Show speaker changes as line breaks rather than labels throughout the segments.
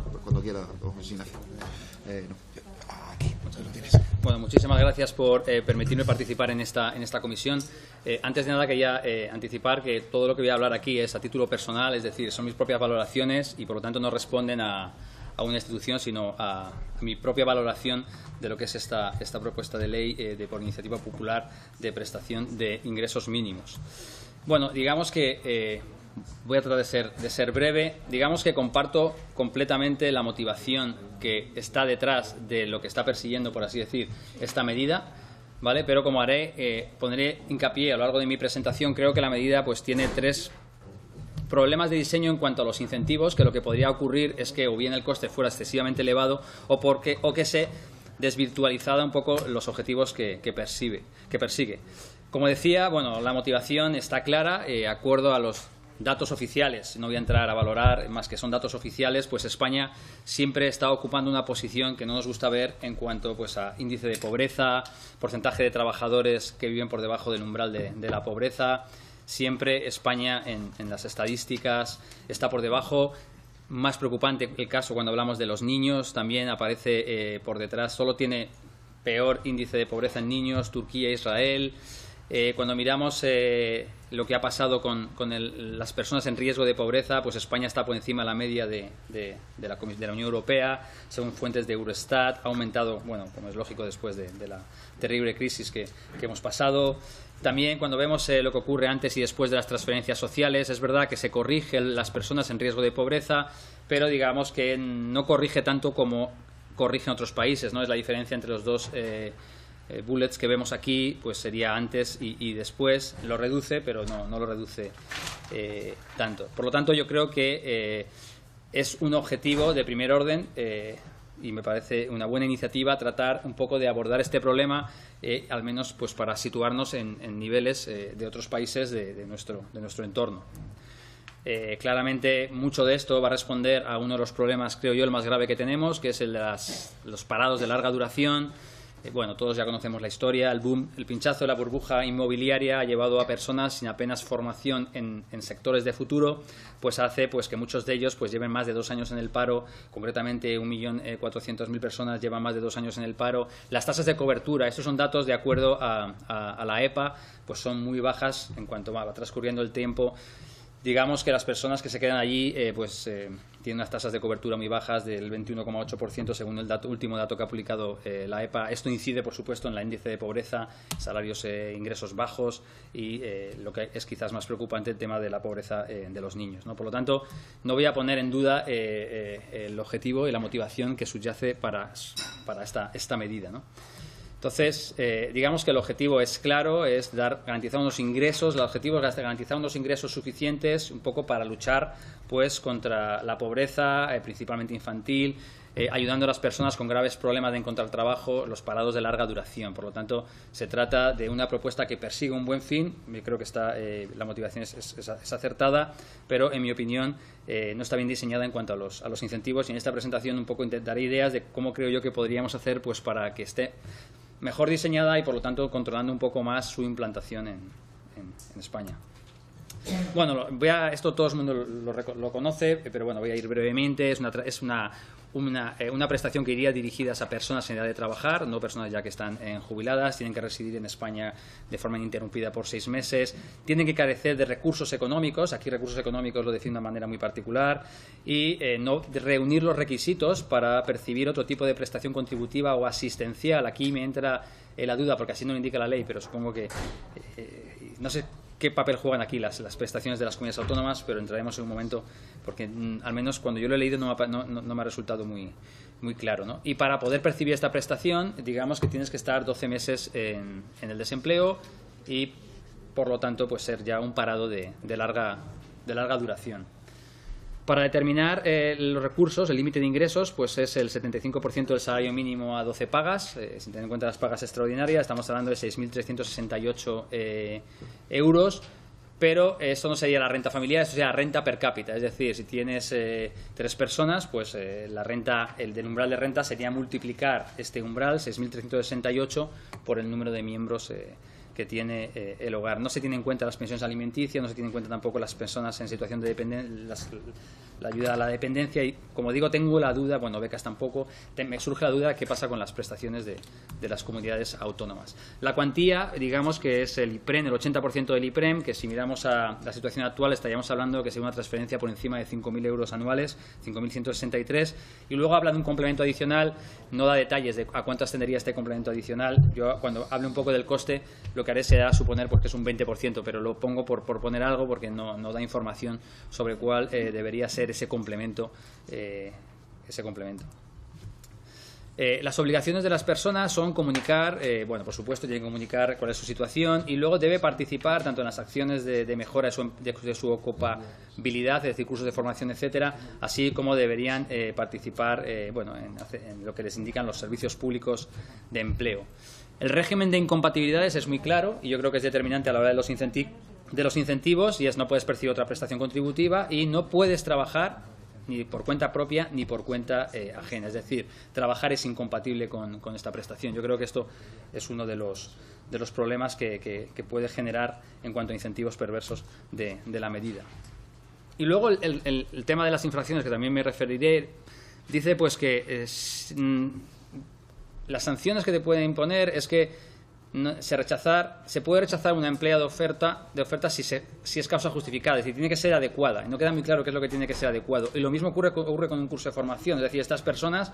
preocupes, cuando quiera, don Ignacio. Aquí, lo tienes.
Bueno, muchísimas gracias por permitirme participar en esta comisión. Antes de nada quería anticipar que todo lo que voy a hablar aquí es a título personal, es decir, son mis propias valoraciones y por lo tanto no responden a una institución, sino a mi propia valoración de lo que es esta propuesta de ley por iniciativa popular de prestación de ingresos mínimos. Bueno, digamos que voy a tratar de ser breve. Digamos que comparto completamente la motivación que está detrás de lo que está persiguiendo, por así decir, esta medida, ¿vale? Pero como pondré hincapié a lo largo de mi presentación, creo que la medida pues tiene tres problemas de diseño en cuanto a los incentivos, que lo que podría ocurrir es que o bien el coste fuera excesivamente elevado o que se desvirtualizara un poco los objetivos que persigue. Como decía, bueno, la motivación está clara, acuerdo a los datos oficiales, no voy a entrar a valorar más que son datos oficiales, pues España siempre está ocupando una posición que no nos gusta ver en cuanto pues a índice de pobreza, porcentaje de trabajadores que viven por debajo del umbral de la pobreza. Siempre España en las estadísticas está por debajo. Más preocupante el caso cuando hablamos de los niños, también aparece por detrás, solo tiene peor índice de pobreza en niños Turquía e Israel. Cuando miramos lo que ha pasado con las personas en riesgo de pobreza, pues España está por encima de la media de la Unión Europea, según fuentes de Eurostat. Ha aumentado, bueno, como es lógico después de la terrible crisis que hemos pasado. También cuando vemos lo que ocurre antes y después de las transferencias sociales, es verdad que se corrigen las personas en riesgo de pobreza, pero digamos que no corrige tanto como corrigen otros países, ¿no? Es la diferencia entre los dos bullets que vemos aquí, pues sería antes y después. Lo reduce, pero no lo reduce tanto. Por lo tanto, yo creo que es un objetivo de primer orden y me parece una buena iniciativa tratar un poco de abordar este problema, al menos pues para situarnos en niveles de otros países de nuestro entorno. Claramente mucho de esto va a responder a uno de los problemas, creo yo, el más grave que tenemos, que es el de los parados de larga duración. Bueno, todos ya conocemos la historia, el boom, el pinchazo de la burbuja inmobiliaria ha llevado a personas sin apenas formación en sectores de futuro, pues hace pues que muchos de ellos pues lleven más de 2 años en el paro, concretamente 1.400.000 personas llevan más de 2 años en el paro. Las tasas de cobertura, estos son datos de acuerdo a la EPA, pues son muy bajas en cuanto va transcurriendo el tiempo. Digamos que las personas que se quedan allí tienen unas tasas de cobertura muy bajas del 21,8% según el último dato que ha publicado la EPA. Esto incide, por supuesto, en el índice de pobreza, salarios ingresos bajos y lo que es quizás más preocupante, el tema de la pobreza de los niños, ¿no? Por lo tanto, no voy a poner en duda el objetivo y la motivación que subyace para esta medida, ¿no? Entonces, digamos que el objetivo es claro, es garantizar unos ingresos. El objetivo es garantizar unos ingresos suficientes un poco para luchar pues contra la pobreza, principalmente infantil, ayudando a las personas con graves problemas de encontrar trabajo, los parados de larga duración. Por lo tanto, se trata de una propuesta que persigue un buen fin. Yo creo que la motivación es acertada, pero en mi opinión no está bien diseñada en cuanto a los incentivos. Y en esta presentación un poco intentaré ideas de cómo creo yo que podríamos hacer pues para que esté mejor diseñada y por lo tanto controlando un poco más su implantación en España. Bueno, esto todo el mundo lo conoce, pero bueno, voy a ir brevemente. Es una prestación que iría dirigida a personas en edad de trabajar, no personas ya que están jubiladas, tienen que residir en España de forma ininterrumpida por 6 meses, tienen que carecer de recursos económicos, aquí recursos económicos lo define de una manera muy particular, y no reunir los requisitos para percibir otro tipo de prestación contributiva o asistencial. Aquí me entra la duda, porque así no lo indica la ley, pero supongo que no sé qué papel juegan aquí las prestaciones de las comunidades autónomas, pero entraremos en un momento, porque al menos cuando yo lo he leído no me ha resultado muy claro, ¿no? Y para poder percibir esta prestación, digamos que tienes que estar 12 meses en el desempleo y, por lo tanto, pues ser ya un parado de larga duración. Para determinar los recursos, el límite de ingresos, pues es el 75% del salario mínimo a 12 pagas, sin tener en cuenta las pagas extraordinarias. Estamos hablando de 6.368 euros, pero esto no sería la renta familiar, esto sería la renta per cápita. Es decir, si tienes 3 personas, pues la renta, el del umbral de renta sería multiplicar este umbral, 6.368, por el número de miembros que tiene el hogar. No se tienen en cuenta las pensiones alimenticias, no se tienen en cuenta tampoco las personas en situación de dependencia, la ayuda a la dependencia y, como digo, tengo la duda, bueno, becas tampoco, me surge la duda de qué pasa con las prestaciones de las comunidades autónomas. La cuantía, digamos que es el IPREM, el 80% del IPREM, que si miramos a la situación actual estaríamos hablando que sería una transferencia por encima de 5.000 euros anuales, 5.163, y luego habla de un complemento adicional, no da detalles de a cuánto ascendería este complemento adicional. Yo, cuando hable un poco del coste, lo que haré será suponer pues, que es un 20%, pero lo pongo por poner algo porque no da información sobre cuál debería ser ese complemento. Las obligaciones de las personas son comunicar, bueno, por supuesto, tienen que comunicar cuál es su situación y luego debe participar tanto en las acciones de mejora de su ocupabilidad, es decir, cursos de formación, etcétera, así como deberían participar, bueno, en lo que les indican los servicios públicos de empleo. El régimen de incompatibilidades es muy claro y yo creo que es determinante a la hora de los incentivos y es no puedes percibir otra prestación contributiva y no puedes trabajar ni por cuenta propia ni por cuenta ajena. Es decir, trabajar es incompatible con esta prestación. Yo creo que esto es uno de los problemas que puede generar en cuanto a incentivos perversos de la medida. Y luego el tema de las infracciones, que también me referiré, dice pues que las sanciones que te pueden imponer es que se puede rechazar una empleada de oferta si es causa justificada, es decir, tiene que ser adecuada, y no queda muy claro qué es lo que tiene que ser adecuado. Y lo mismo ocurre con un curso de formación, es decir, estas personas,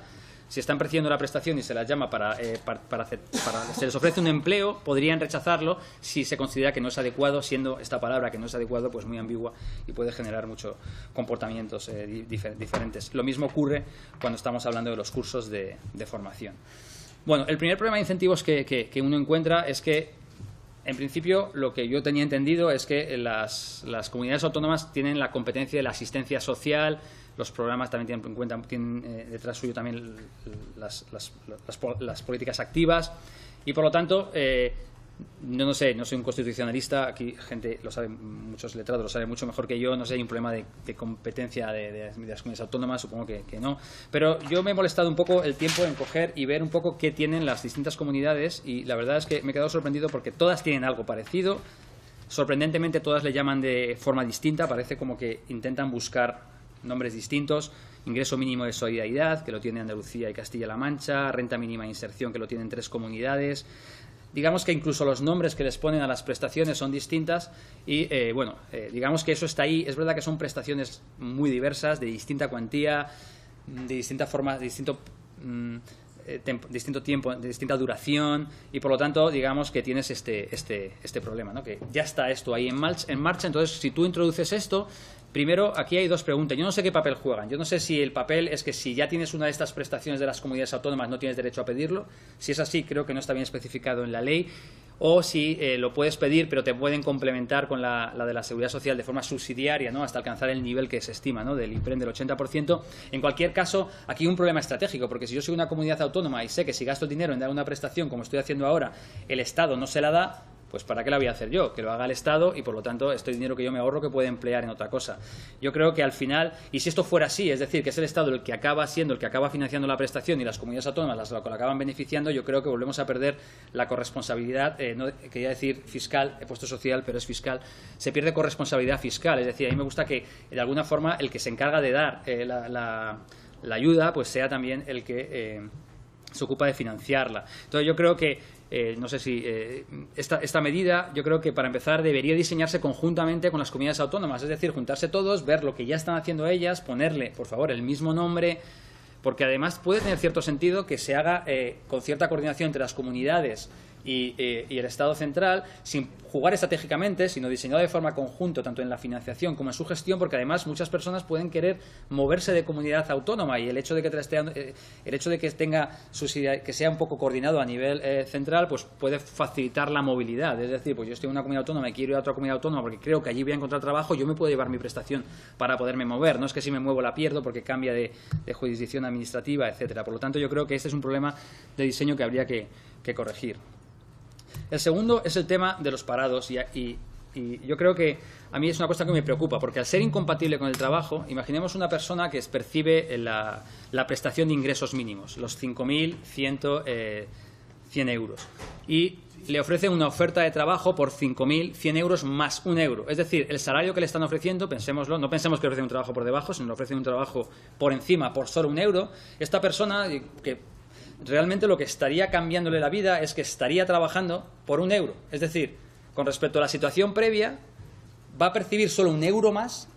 si están percibiendo la prestación y se las llama se les ofrece un empleo, podrían rechazarlo si se considera que no es adecuado, siendo esta palabra que no es adecuado pues muy ambigua y puede generar muchos comportamientos diferentes. Lo mismo ocurre cuando estamos hablando de los cursos de formación. Bueno, el primer problema de incentivos que uno encuentra es que, en principio, lo que yo tenía entendido es que las comunidades autónomas tienen la competencia de la asistencia social, los programas también tienen detrás suyo también las políticas activas y, por lo tanto, no sé, no soy un constitucionalista, aquí gente lo sabe, muchos letrados lo saben mucho mejor que yo, no sé, hay un problema de competencia de las comunidades autónomas, supongo que no, pero yo me he molestado un poco el tiempo en coger y ver un poco qué tienen las distintas comunidades y la verdad es que me he quedado sorprendido porque todas tienen algo parecido, sorprendentemente todas le llaman de forma distinta, parece como que intentan buscar nombres distintos. Ingreso mínimo de solidaridad, que lo tiene Andalucía y Castilla-La Mancha, renta mínima de inserción, que lo tienen 3 comunidades. Digamos que incluso los nombres que les ponen a las prestaciones son distintas y, digamos que eso está ahí. Es verdad que son prestaciones muy diversas, de distinta cuantía, de distinta forma, de distinto tiempo, de distinta duración y, por lo tanto, digamos que tienes este problema, ¿no? Que ya está esto ahí en marcha. Entonces, si tú introduces esto, primero, aquí hay 2 preguntas. Yo no sé qué papel juegan. Yo no sé si el papel es que si ya tienes una de estas prestaciones de las comunidades autónomas no tienes derecho a pedirlo. Si es así, creo que no está bien especificado en la ley. O si lo puedes pedir, pero te pueden complementar con la de la Seguridad Social de forma subsidiaria, ¿no? Hasta alcanzar el nivel que se estima, ¿no? Del IPREM del 80%. En cualquier caso, aquí hay un problema estratégico, porque si yo soy una comunidad autónoma y sé que si gasto el dinero en dar una prestación, como estoy haciendo ahora, el Estado no se la da, pues ¿para qué la voy a hacer yo? Que lo haga el Estado y, por lo tanto, este dinero que yo me ahorro que puede emplear en otra cosa. Yo creo que al final, y si esto fuera así, es decir, que es el Estado el que acaba financiando la prestación y las comunidades autónomas la acaban beneficiando, yo creo que volvemos a perder la corresponsabilidad, no quería decir fiscal, he puesto social, pero es fiscal, se pierde corresponsabilidad fiscal. Es decir, a mí me gusta que, de alguna forma, el que se encarga de dar la ayuda, pues sea también el que se ocupa de financiarla. Entonces, yo creo que no sé si esta medida, yo creo que para empezar debería diseñarse conjuntamente con las comunidades autónomas, es decir, juntarse todos, ver lo que ya están haciendo ellas, ponerle, por favor, el mismo nombre, porque además puede tener cierto sentido que se haga con cierta coordinación entre las comunidades y el Estado central, sin jugar estratégicamente, sino diseñado de forma conjunta, tanto en la financiación como en su gestión, porque además muchas personas pueden querer moverse de comunidad autónoma y el hecho de que tenga que sea un poco coordinado a nivel central, pues puede facilitar la movilidad. Es decir, pues yo estoy en una comunidad autónoma y quiero ir a otra comunidad autónoma porque creo que allí voy a encontrar trabajo, yo me puedo llevar mi prestación para poderme mover. No es que si me muevo la pierdo porque cambia de jurisdicción administrativa, etcétera. Por lo tanto, yo creo que este es un problema de diseño que habría que corregir. El segundo es el tema de los parados y yo creo que a mí es una cosa que me preocupa, porque al ser incompatible con el trabajo, imaginemos una persona que percibe la prestación de ingresos mínimos, los 5.100 100 euros. Y le ofrece una oferta de trabajo por 5.100 euros más 1 euro. Es decir, el salario que le están ofreciendo, pensémoslo, no pensemos que le ofrecen un trabajo por debajo, sino que le ofrecen un trabajo por encima, por solo 1 euro. Esta persona, que realmente lo que estaría cambiándole la vida es que estaría trabajando por 1 euro. Es decir, con respecto a la situación previa, va a percibir solo 1 euro más,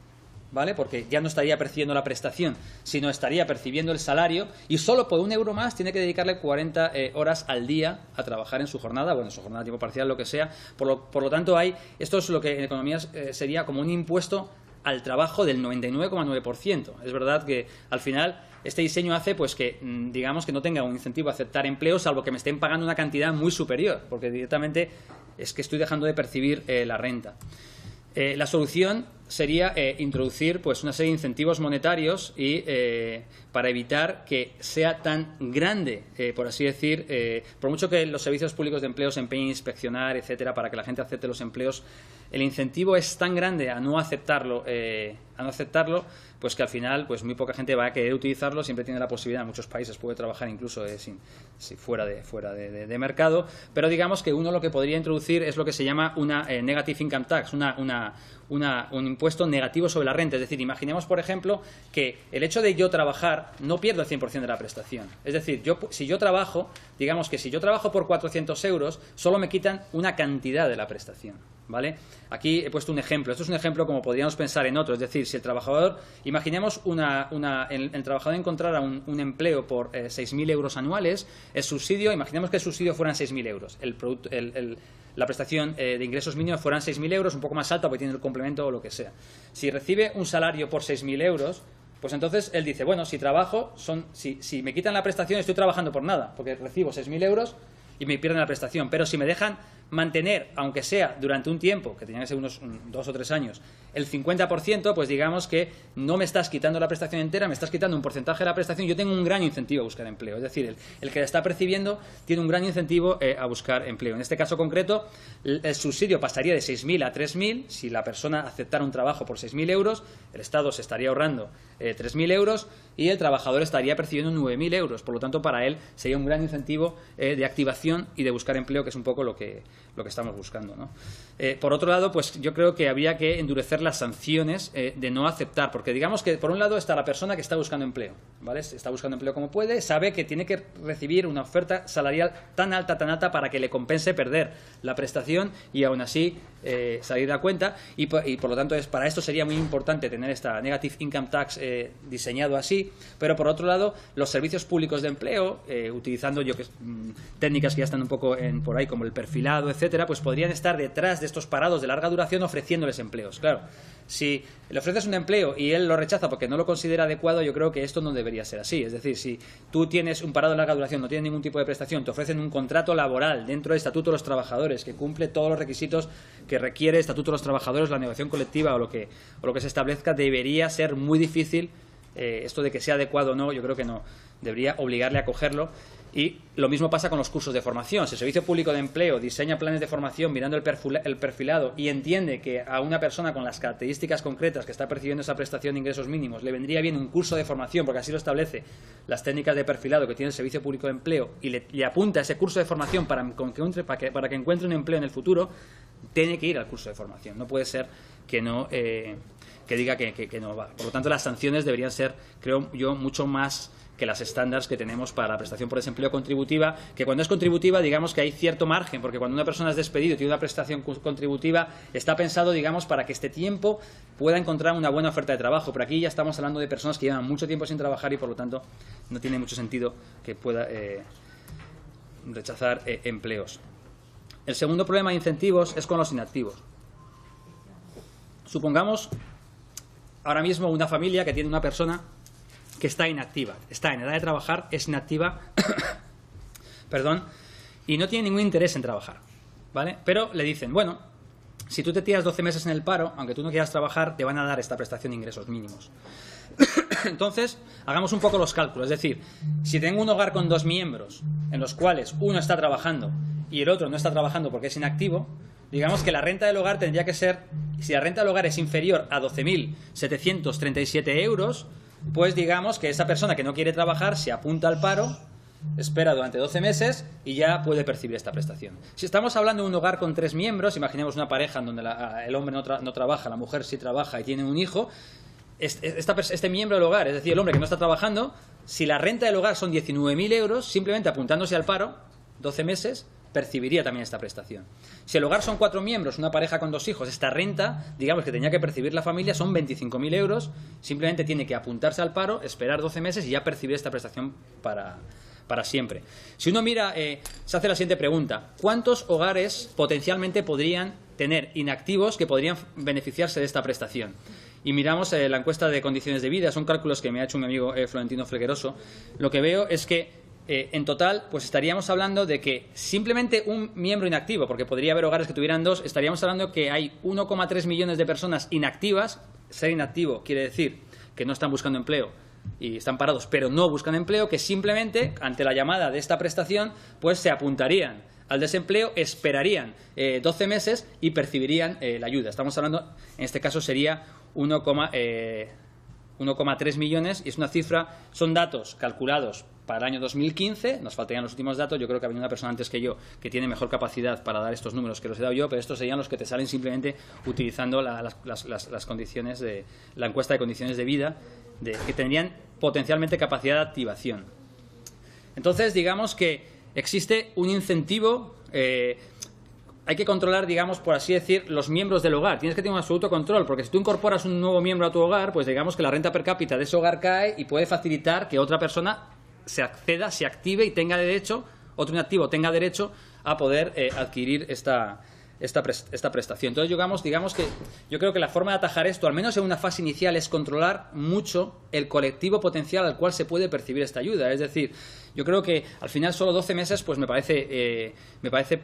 ¿vale? Porque ya no estaría percibiendo la prestación, sino estaría percibiendo el salario, y solo por 1 euro más tiene que dedicarle 40 horas al día a trabajar en su jornada, bueno, en su jornada a tiempo parcial, lo que sea. Por lo tanto, esto es lo que en economía sería como un impuesto al trabajo del 99,9%. Es verdad que al final este diseño hace pues que digamos que no tenga un incentivo a aceptar empleo, salvo que me estén pagando una cantidad muy superior, porque directamente es que estoy dejando de percibir la renta. La solución sería introducir pues una serie de incentivos monetarios y para evitar que sea tan grande, por así decir, por mucho que los servicios públicos de empleo se empeñen en inspeccionar, etcétera, para que la gente acepte los empleos, el incentivo es tan grande a no aceptarlo, pues que al final pues muy poca gente va a querer utilizarlo. Siempre tiene la posibilidad, en muchos países puede trabajar incluso fuera de mercado, pero digamos que uno lo que podría introducir es lo que se llama una negative income tax, un impuesto negativo sobre la renta. Es decir, imaginemos, por ejemplo, que el hecho de yo trabajar no pierdo el 100% de la prestación. Es decir, si yo trabajo, digamos que si yo trabajo por 400 euros, solo me quitan una cantidad de la prestación, ¿vale? Aquí he puesto un ejemplo. Esto es un ejemplo como podríamos pensar en otro. Es decir, si el trabajador, imaginemos el trabajador encontrara un empleo por 6.000 euros anuales, el subsidio, imaginemos que el subsidio fueran 6.000 euros. La prestación de ingresos mínimos fueran 6.000 euros, un poco más alta porque tiene el complemento o lo que sea. Si recibe un salario por 6.000 euros, pues entonces él dice, bueno, si trabajo, si me quitan la prestación estoy trabajando por nada, porque recibo 6.000 euros y me pierden la prestación. Pero si me dejan mantener, aunque sea durante un tiempo, que tenía que ser unos 2 o 3 años, el 50%, pues digamos que no me estás quitando la prestación entera, me estás quitando un porcentaje de la prestación. Yo tengo un gran incentivo a buscar empleo. Es decir, el que la está percibiendo tiene un gran incentivo a buscar empleo. En este caso concreto, el subsidio pasaría de 6.000 a 3.000. Si la persona aceptara un trabajo por 6.000 euros, el Estado se estaría ahorrando 3.000 euros y el trabajador estaría percibiendo 9.000 euros. Por lo tanto, para él sería un gran incentivo de activación y de buscar empleo, que es un poco lo que estamos buscando, ¿no? Por otro lado, pues yo creo que habría que endurecer las sanciones de no aceptar, porque digamos que por un lado está la persona que está buscando empleo, ¿vale? Está buscando empleo como puede, sabe que tiene que recibir una oferta salarial tan alta para que le compense perder la prestación y aún así salir a cuenta, y por lo tanto para esto sería muy importante tener esta negative income tax diseñado así. Pero por otro lado, los servicios públicos de empleo, utilizando técnicas que ya están un poco por ahí como el perfilado, etcétera, pues podrían estar detrás de estos parados de larga duración ofreciéndoles empleos. Claro, si le ofreces un empleo y él lo rechaza porque no lo considera adecuado, yo creo que esto no debería ser así. Es decir, si tú tienes un parado de larga duración, no tienes ningún tipo de prestación, te ofrecen un contrato laboral dentro del Estatuto de los Trabajadores que cumple todos los requisitos que requiere el Estatuto de los Trabajadores, la negociación colectiva o lo que se establezca, debería ser muy difícil esto de que sea adecuado o no. Yo creo que no, debería obligarle a cogerlo. Y lo mismo pasa con los cursos de formación. Si el Servicio Público de Empleo diseña planes de formación mirando el perfilado y entiende que a una persona con las características concretas que está percibiendo esa prestación de ingresos mínimos le vendría bien un curso de formación, porque así lo establece las técnicas de perfilado que tiene el Servicio Público de Empleo, y le apunta ese curso de formación para que encuentre un empleo en el futuro, tiene que ir al curso de formación. No puede ser que no que diga que no va. Por lo tanto, las sanciones deberían ser, creo yo, mucho más que las estándares que tenemos para la prestación por desempleo contributiva, que cuando es contributiva, digamos que hay cierto margen, porque cuando una persona es despedida y tiene una prestación contributiva, está pensado, digamos, para que este tiempo pueda encontrar una buena oferta de trabajo. Pero aquí ya estamos hablando de personas que llevan mucho tiempo sin trabajar y, por lo tanto, no tiene mucho sentido que pueda rechazar empleos. El segundo problema de incentivos es con los inactivos. Supongamos ahora mismo una familia que tiene una persona que está inactiva, está en edad de trabajar, es inactiva, perdón, y no tiene ningún interés en trabajar, ¿vale? Pero le dicen, bueno, si tú te tiras 12 meses en el paro, aunque tú no quieras trabajar, te van a dar esta prestación de ingresos mínimos. Entonces, hagamos un poco los cálculos. Es decir, si tengo un hogar con 2 miembros, en los cuales uno está trabajando y el otro no está trabajando porque es inactivo, digamos que la renta del hogar tendría que ser, si la renta del hogar es inferior a 12.737 euros, pues digamos que esa persona que no quiere trabajar se apunta al paro espera durante 12 meses y ya puede percibir esta prestación. Si estamos hablando de un hogar con 3 miembros, imaginemos una pareja en donde el hombre no trabaja, la mujer sí trabaja y tiene un hijo, este miembro del hogar, es decir, el hombre que no está trabajando, si la renta del hogar son 19.000 euros, simplemente apuntándose al paro, 12 meses, percibiría también esta prestación. Si el hogar son 4 miembros, una pareja con 2 hijos, esta renta, digamos que tenía que percibir la familia, son 25.000 euros, simplemente tiene que apuntarse al paro, esperar 12 meses y ya percibir esta prestación para siempre. Si uno mira, se hace la siguiente pregunta: ¿cuántos hogares potencialmente podrían tener inactivos que podrían beneficiarse de esta prestación? Y miramos la encuesta de condiciones de vida, son cálculos que me ha hecho un amigo Florentino Fregueroso. Lo que veo es que en total, pues estaríamos hablando de que simplemente un miembro inactivo, porque podría haber hogares que tuvieran 2, estaríamos hablando que hay 1,3 millones de personas inactivas. Ser inactivo quiere decir que no están buscando empleo y están parados, pero no buscan empleo, que simplemente, ante la llamada de esta prestación, pues se apuntarían al desempleo, esperarían 12 meses y percibirían la ayuda. Estamos hablando, en este caso sería 1,3 millones, y es una cifra, son datos calculados para el año 2015, nos faltarían los últimos datos, yo creo que ha venido una persona antes que yo que tiene mejor capacidad para dar estos números que los he dado yo, pero estos serían los que te salen simplemente utilizando las condiciones de la encuesta de condiciones de vida, que tendrían potencialmente capacidad de activación. Entonces, digamos que existe un incentivo. Hay que controlar, digamos, por así decir, los miembros del hogar. Tienes que tener un absoluto control, porque si tú incorporas un nuevo miembro a tu hogar, pues digamos que la renta per cápita de ese hogar cae y puede facilitar que otra persona se acceda, se active y tenga derecho, otro inactivo tenga derecho a poder adquirir esta prestación. Entonces, digamos que yo creo que la forma de atajar esto, al menos en una fase inicial, es controlar mucho el colectivo potencial al cual se puede percibir esta ayuda. Es decir, yo creo que al final solo 12 meses pues me parece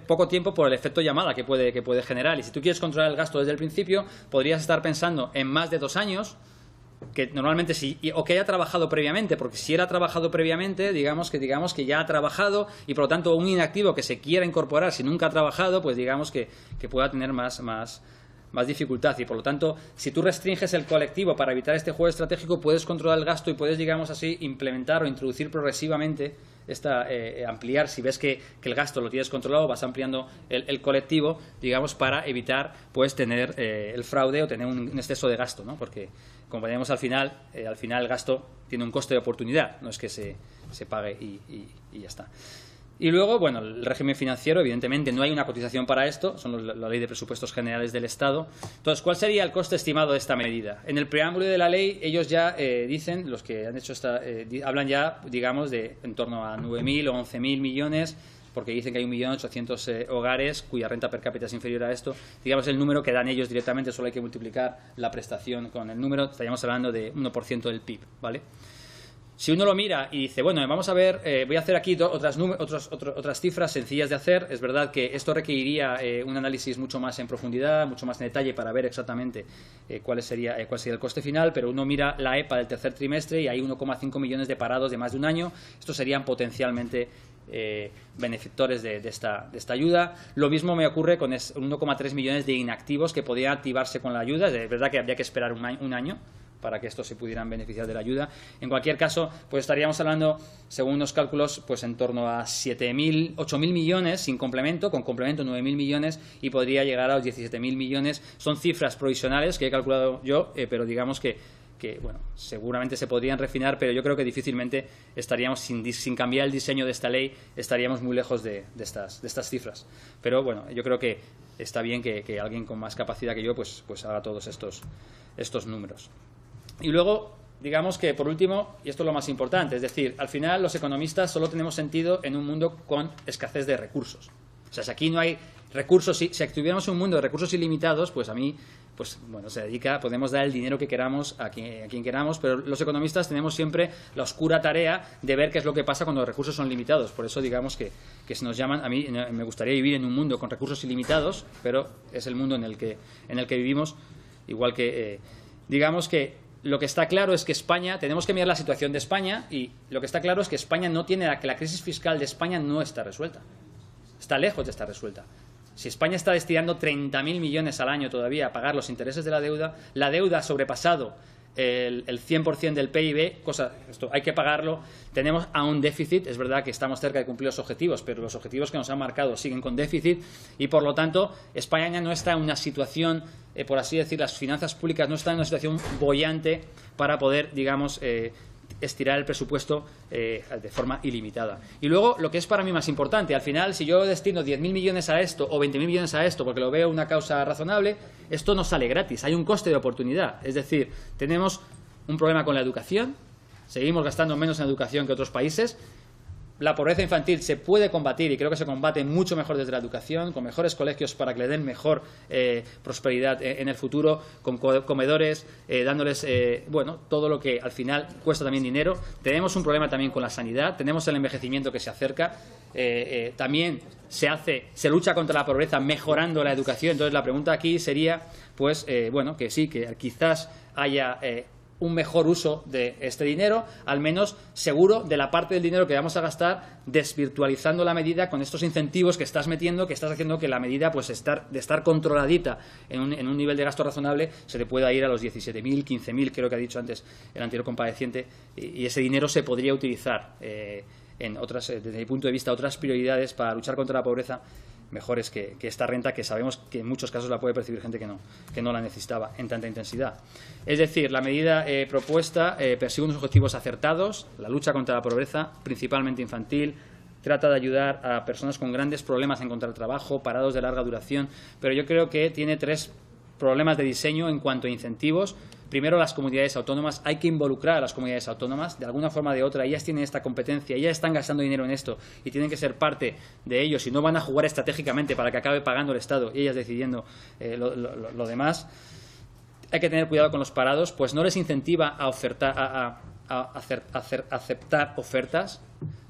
poco tiempo por el efecto llamada que puede generar. Y si tú quieres controlar el gasto desde el principio, podrías estar pensando en más de 2 años, que normalmente o que haya trabajado previamente, porque si era trabajado previamente, digamos que ya ha trabajado, y por lo tanto un inactivo que se quiera incorporar si nunca ha trabajado, pues digamos que pueda tener más dificultad. Y por lo tanto, si tú restringes el colectivo para evitar este juego estratégico, puedes controlar el gasto y puedes, digamos así, implementar o introducir progresivamente ampliar. Si ves que el gasto lo tienes controlado, vas ampliando el colectivo, digamos, para evitar pues tener el fraude o tener un exceso de gasto, ¿no? Porque, como veremos al final el gasto tiene un coste de oportunidad, no es que se pague y ya está. Y luego, bueno, el régimen financiero, evidentemente no hay una cotización para esto, son la Ley de Presupuestos Generales del Estado. Entonces, ¿cuál sería el coste estimado de esta medida? En el preámbulo de la ley, ellos ya dicen, los que han hecho hablan ya, digamos, de en torno a 9.000 o 11.000 millones, porque dicen que hay 1.800.000 hogares cuya renta per cápita es inferior a esto. Digamos, el número que dan ellos directamente, solo hay que multiplicar la prestación con el número, estaríamos hablando de 1% del PIB, ¿vale? Si uno lo mira y dice, bueno, vamos a ver, voy a hacer aquí otras cifras sencillas de hacer. Es verdad que esto requeriría un análisis mucho más en profundidad, mucho más en detalle para ver exactamente cuál sería el coste final, pero uno mira la EPA del tercer trimestre y hay 1,5 millones de parados de más de un año. Estos serían potencialmente beneficiarios de esta ayuda. Lo mismo me ocurre con 1,3 millones de inactivos que podrían activarse con la ayuda. Es verdad que habría que esperar un año para que estos se pudieran beneficiar de la ayuda. En cualquier caso, pues estaríamos hablando, según los cálculos, pues en torno a 8.000 millones sin complemento, con complemento 9.000 millones, y podría llegar a los 17.000 millones. Son cifras provisionales que he calculado yo, pero digamos que bueno, seguramente se podrían refinar, pero yo creo que difícilmente estaríamos, sin cambiar el diseño de esta ley, estaríamos muy lejos de estas cifras. Pero bueno, yo creo que está bien que alguien con más capacidad que yo pues haga todos estos números. Y luego, digamos que por último, y esto es lo más importante, es decir, al final los economistas solo tenemos sentido en un mundo con escasez de recursos. O sea, si aquí no hay recursos, si tuviéramos un mundo de recursos ilimitados, pues a mí, pues bueno, podemos dar el dinero que queramos a quien queramos, pero los economistas tenemos siempre la oscura tarea de ver qué es lo que pasa cuando los recursos son limitados. Por eso digamos que se nos llaman, a mí me gustaría vivir en un mundo con recursos ilimitados, pero es el mundo en el que vivimos, igual que, digamos que lo que está claro es que España, tenemos que mirar la situación de España, y lo que está claro es que España no tiene, que la crisis fiscal de España no está resuelta. Está lejos de estar resuelta. Si España está destinando 30.000 millones al año todavía a pagar los intereses de la deuda ha sobrepasado el 100% del PIB, esto hay que pagarlo, tenemos a un déficit, es verdad que estamos cerca de cumplir los objetivos, pero los objetivos que nos han marcado siguen con déficit y, por lo tanto, España no está en una situación, por así decir, las finanzas públicas no están en una situación boyante para poder, digamos, estirar el presupuesto de forma ilimitada. Y luego, lo que es para mí más importante, al final, si yo destino 10.000 millones a esto o 20.000 millones a esto porque lo veo una causa razonable, esto no sale gratis, hay un coste de oportunidad. Es decir, tenemos un problema con la educación, seguimos gastando menos en educación que otros países. La pobreza infantil se puede combatir y creo que se combate mucho mejor desde la educación, con mejores colegios para que le den mejor prosperidad en el futuro, con comedores, dándoles bueno, todo lo que al final cuesta también dinero. Tenemos un problema también con la sanidad, tenemos el envejecimiento que se acerca, también se lucha contra la pobreza mejorando la educación. Entonces la pregunta aquí sería, pues, bueno, que sí, que quizás haya un mejor uso de este dinero, al menos seguro de la parte del dinero que vamos a gastar, desvirtualizando la medida con estos incentivos que estás metiendo, que estás haciendo que la medida, pues, de estar controladita en un nivel de gasto razonable, se le pueda ir a los 17.000, 15.000, creo que ha dicho antes el anterior compareciente, y ese dinero se podría utilizar en otras, desde mi punto de vista, otras prioridades para luchar contra la pobreza mejores que esta renta, que sabemos que en muchos casos la puede percibir gente que no la necesitaba en tanta intensidad. Es decir, la medida propuesta persigue unos objetivos acertados, la lucha contra la pobreza, principalmente infantil, trata de ayudar a personas con grandes problemas en encontrar trabajo, parados de larga duración, pero yo creo que tiene tres problemas de diseño en cuanto a incentivos. Primero, las comunidades autónomas. Hay que involucrar a las comunidades autónomas de alguna forma o de otra. Ellas tienen esta competencia, ellas están gastando dinero en esto y tienen que ser parte de ello. Si no, van a jugar estratégicamente para que acabe pagando el Estado y ellas decidiendo lo demás. Hay que tener cuidado con los parados, pues no les incentiva a aceptar ofertas.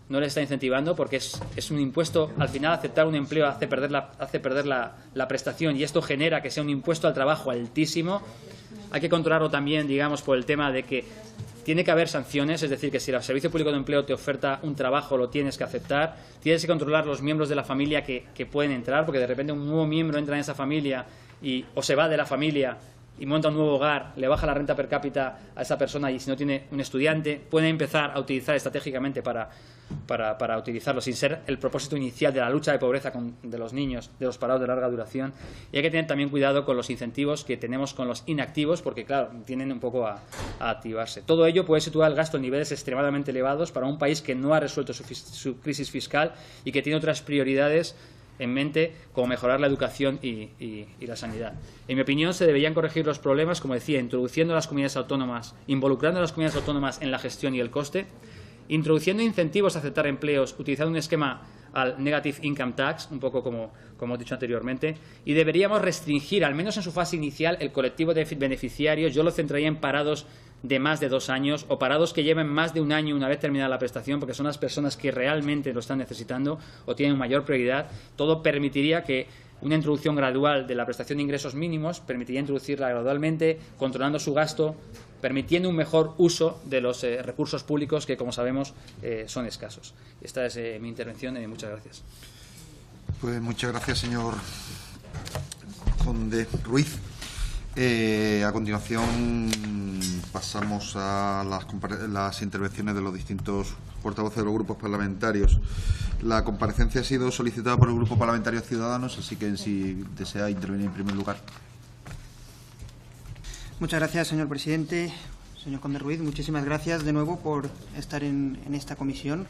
No les está incentivando porque es un impuesto. Al final, aceptar un empleo hace perder la prestación, y esto genera que sea un impuesto al trabajo altísimo. Hay que controlarlo también, digamos, por el tema de que tiene que haber sanciones, es decir, que si el Servicio Público de Empleo te oferta un trabajo, lo tienes que aceptar. Tienes que controlar los miembros de la familia que pueden entrar, porque de repente un nuevo miembro entra en esa familia o se va de la familia y monta un nuevo hogar, le baja la renta per cápita a esa persona, y si no tiene un estudiante, puede empezar a utilizar estratégicamente para utilizarlo sin ser el propósito inicial de la lucha de pobreza de los niños, de los parados de larga duración. Y hay que tener también cuidado con los incentivos que tenemos con los inactivos, porque, claro, tienden un poco a activarse. Todo ello puede situar el gasto en niveles extremadamente elevados para un país que no ha resuelto su crisis fiscal y que tiene otras prioridades en mente, como mejorar la educación y la sanidad. En mi opinión, se deberían corregir los problemas, como decía, introduciendo a las comunidades autónomas, involucrando a las comunidades autónomas en la gestión y el coste, introduciendo incentivos a aceptar empleos, utilizando un esquema al Negative Income Tax, un poco como he dicho anteriormente, y deberíamos restringir, al menos en su fase inicial, el colectivo de beneficiarios. Yo lo centraría en parados de más de 2 años o parados que lleven más de un año una vez terminada la prestación, porque son las personas que realmente lo están necesitando o tienen mayor prioridad. Todo permitiría que una introducción gradual de la prestación de ingresos mínimos, permitiría introducirla gradualmente, controlando su gasto, permitiendo un mejor uso de los recursos públicos que, como sabemos, son escasos. Esta es mi intervención y muchas gracias.
Pues muchas gracias, señor Conde Ruiz. A continuación pasamos a las intervenciones de los distintos portavoces de los grupos parlamentarios. La comparecencia ha sido solicitada por el Grupo Parlamentario Ciudadanos, así que si desea intervenir en primer lugar.
Muchas gracias, señor presidente. Señor Conde Ruiz, muchísimas gracias de nuevo por estar en esta comisión,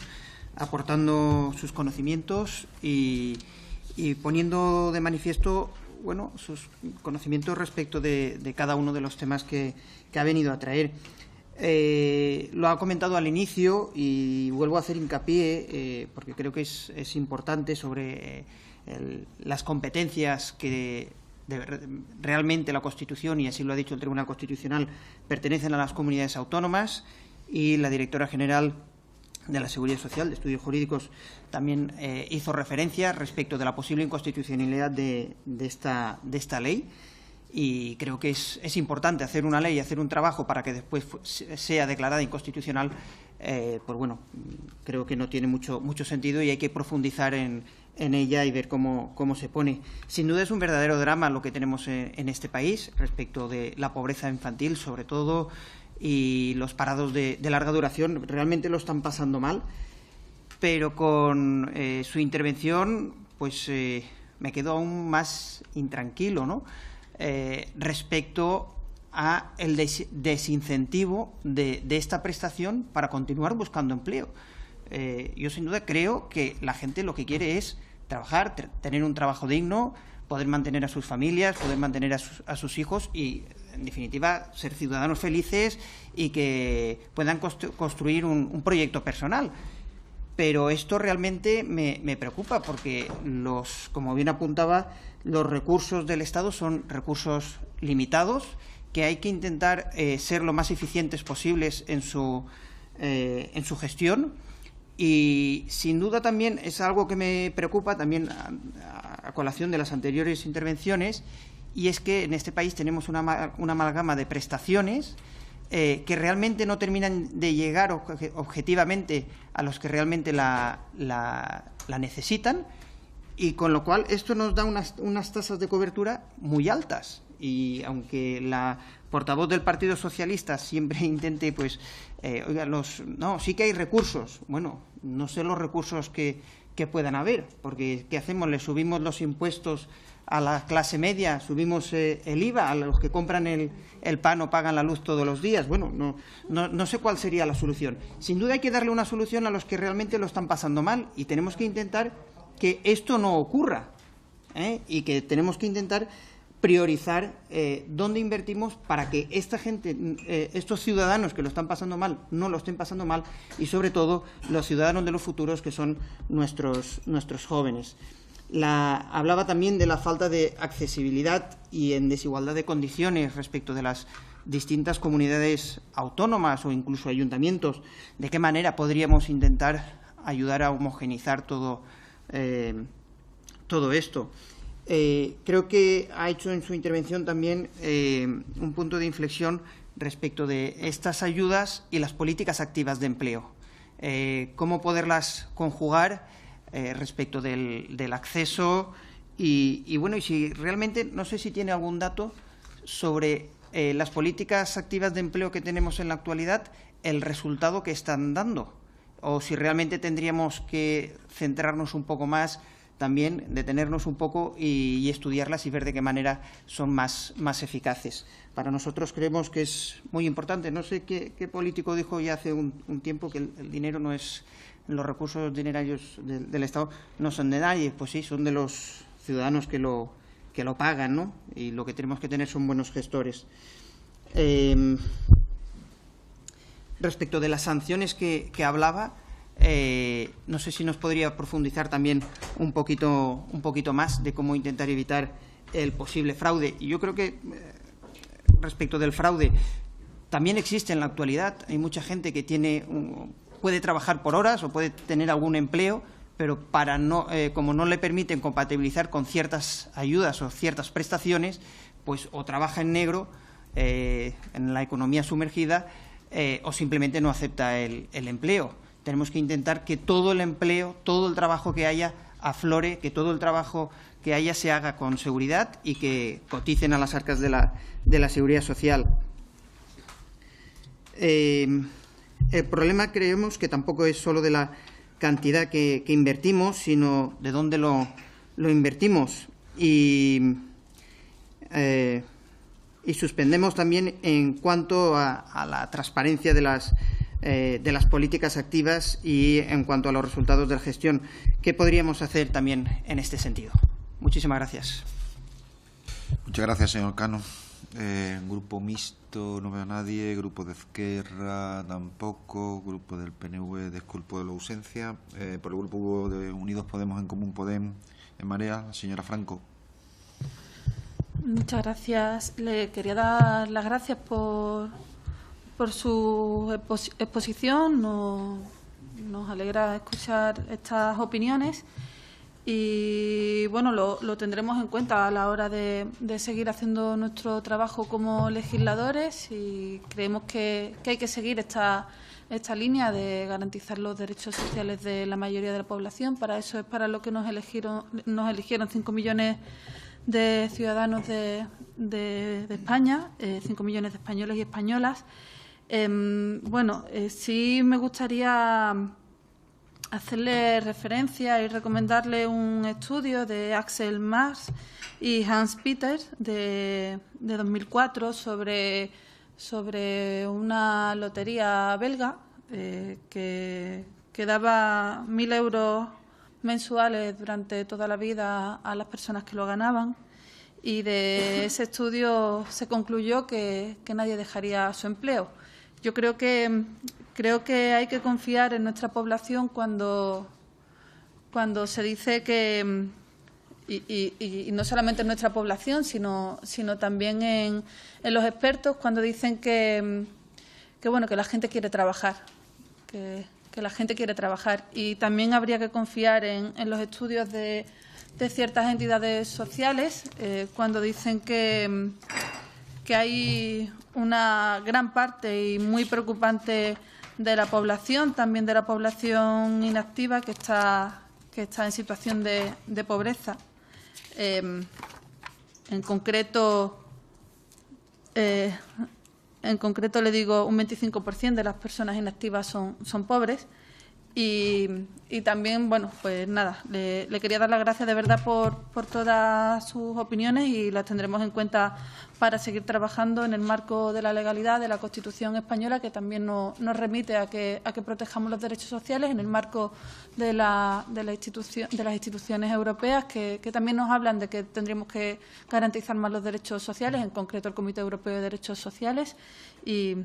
aportando sus conocimientos y poniendo de manifiesto, bueno, sus conocimientos respecto de cada uno de los temas que ha venido a traer. Lo ha comentado al inicio y vuelvo a hacer hincapié, porque creo que es importante, sobre las competencias que realmente la Constitución, y así lo ha dicho el Tribunal Constitucional, pertenecen a las comunidades autónomas, y la directora general de la Seguridad Social, de Estudios Jurídicos, también hizo referencia respecto de la posible inconstitucionalidad de esta ley. Y creo que es importante hacer una ley, hacer un trabajo para que después sea declarada inconstitucional. Pues bueno, creo que no tiene mucho sentido y hay que profundizar en ella y ver cómo se pone. Sin duda es un verdadero drama lo que tenemos en este país respecto de la pobreza infantil, sobre todo y los parados de larga duración realmente lo están pasando mal. Pero con su intervención pues me quedo aún más intranquilo, ¿no? Respecto a el desincentivo de esta prestación para continuar buscando empleo. Yo sin duda creo que la gente lo que quiere es trabajar, tener un trabajo digno, poder mantener a sus familias, poder mantener a sus hijos y, en definitiva, ser ciudadanos felices y que puedan construir un proyecto personal. Pero esto realmente me preocupa porque, como bien apuntaba, los recursos del Estado son recursos limitados, que hay que intentar ser lo más eficientes posibles en su gestión. Y sin duda también es algo que me preocupa también a colación de las anteriores intervenciones, y es que en este país tenemos una amalgama de prestaciones que realmente no terminan de llegar objetivamente a los que realmente la necesitan, y con lo cual esto nos da unas tasas de cobertura muy altas. Y aunque la portavoz del Partido Socialista siempre intente, pues, oiga, no, sí que hay recursos. Bueno, no sé los recursos que puedan haber, porque ¿qué hacemos? ¿Le subimos los impuestos a la clase media? ¿Subimos el IVA a los que compran el pan o pagan la luz todos los días? Bueno, no sé cuál sería la solución. Sin duda hay que darle una solución a los que realmente lo están pasando mal, y tenemos que intentar que esto no ocurra, y que tenemos que intentar priorizar dónde invertimos para que esta gente, estos ciudadanos que lo están pasando mal, no lo estén pasando mal, y sobre todo los ciudadanos de los futuros, que son nuestros jóvenes. Hablaba también de la falta de accesibilidad y en desigualdad de condiciones respecto de las distintas comunidades autónomas o incluso ayuntamientos. ¿De qué manera podríamos intentar ayudar a homogeneizar todo esto? Creo que ha hecho en su intervención también un punto de inflexión respecto de estas ayudas y las políticas activas de empleo. Cómo poderlas conjugar respecto del acceso y bueno, y si realmente, no sé si tiene algún dato sobre las políticas activas de empleo que tenemos en la actualidad, el resultado que están dando, o si realmente tendríamos que centrarnos un poco más, también detenernos un poco y estudiarlas y ver de qué manera son más eficaces. Para nosotros creemos que es muy importante. No sé qué político dijo ya hace un tiempo que el dinero no es, los recursos dinerarios del Estado no son de nadie. Pues sí, son de los ciudadanos que lo pagan, ¿no? Y lo que tenemos que tener son buenos gestores. Respecto de las sanciones que hablaba, no sé si nos podría profundizar también un poquito más de cómo intentar evitar el posible fraude. Y yo creo que respecto del fraude también existe en la actualidad. Hay mucha gente que puede trabajar por horas o puede tener algún empleo, pero como no le permiten compatibilizar con ciertas ayudas o ciertas prestaciones, pues o trabaja en negro en la economía sumergida o simplemente no acepta el empleo. Tenemos que intentar que todo el empleo, todo el trabajo que haya aflore, que todo el trabajo que haya se haga con seguridad y que coticen a las arcas de la seguridad social. El problema, creemos, que tampoco es solo de la cantidad que invertimos, sino de dónde lo invertimos. Y suspendemos también en cuanto a la transparencia de las políticas activas y en cuanto a los resultados de la gestión. ¿Qué podríamos hacer también en este sentido? Muchísimas gracias.
Muchas gracias, señor Cano. Grupo mixto, no veo a nadie. Grupo de Esquerra, tampoco. Grupo del PNV, disculpo de la ausencia. Por el grupo de Unidos Podemos, En Común Podem, En Marea, la señora Franco.
Muchas gracias. Le quería dar las gracias por su exposición. Nos alegra escuchar estas opiniones y bueno, lo tendremos en cuenta a la hora de seguir haciendo nuestro trabajo como legisladores, y creemos que hay que seguir esta línea de garantizar los derechos sociales de la mayoría de la población. Para eso es para lo que nos eligieron 5 millones de ciudadanos de España, 5 millones de españoles y españolas. Sí me gustaría hacerle referencia y recomendarle un estudio de Axel Mars y Hans Peters de 2004 sobre una lotería belga que daba 1.000 euros mensuales durante toda la vida a las personas que lo ganaban, y de ese estudio se concluyó que nadie dejaría su empleo. Yo creo que hay que confiar en nuestra población cuando se dice que, y no solamente en nuestra población, sino también en los expertos, cuando dicen que la gente quiere trabajar, que la gente quiere trabajar. Y también habría que confiar en los estudios de ciertas entidades sociales cuando dicen que hay una gran parte y muy preocupante de la población, también de la población inactiva, que está en situación de pobreza. En concreto, le digo, un 25% de las personas inactivas son pobres. Y también, le quería dar las gracias de verdad por todas sus opiniones, y las tendremos en cuenta para seguir trabajando en el marco de la legalidad de la Constitución española, que también nos remite a que protejamos los derechos sociales, en el marco de las instituciones europeas, que también nos hablan de que tendríamos que garantizar más los derechos sociales, en concreto el Comité Europeo de Derechos Sociales. Y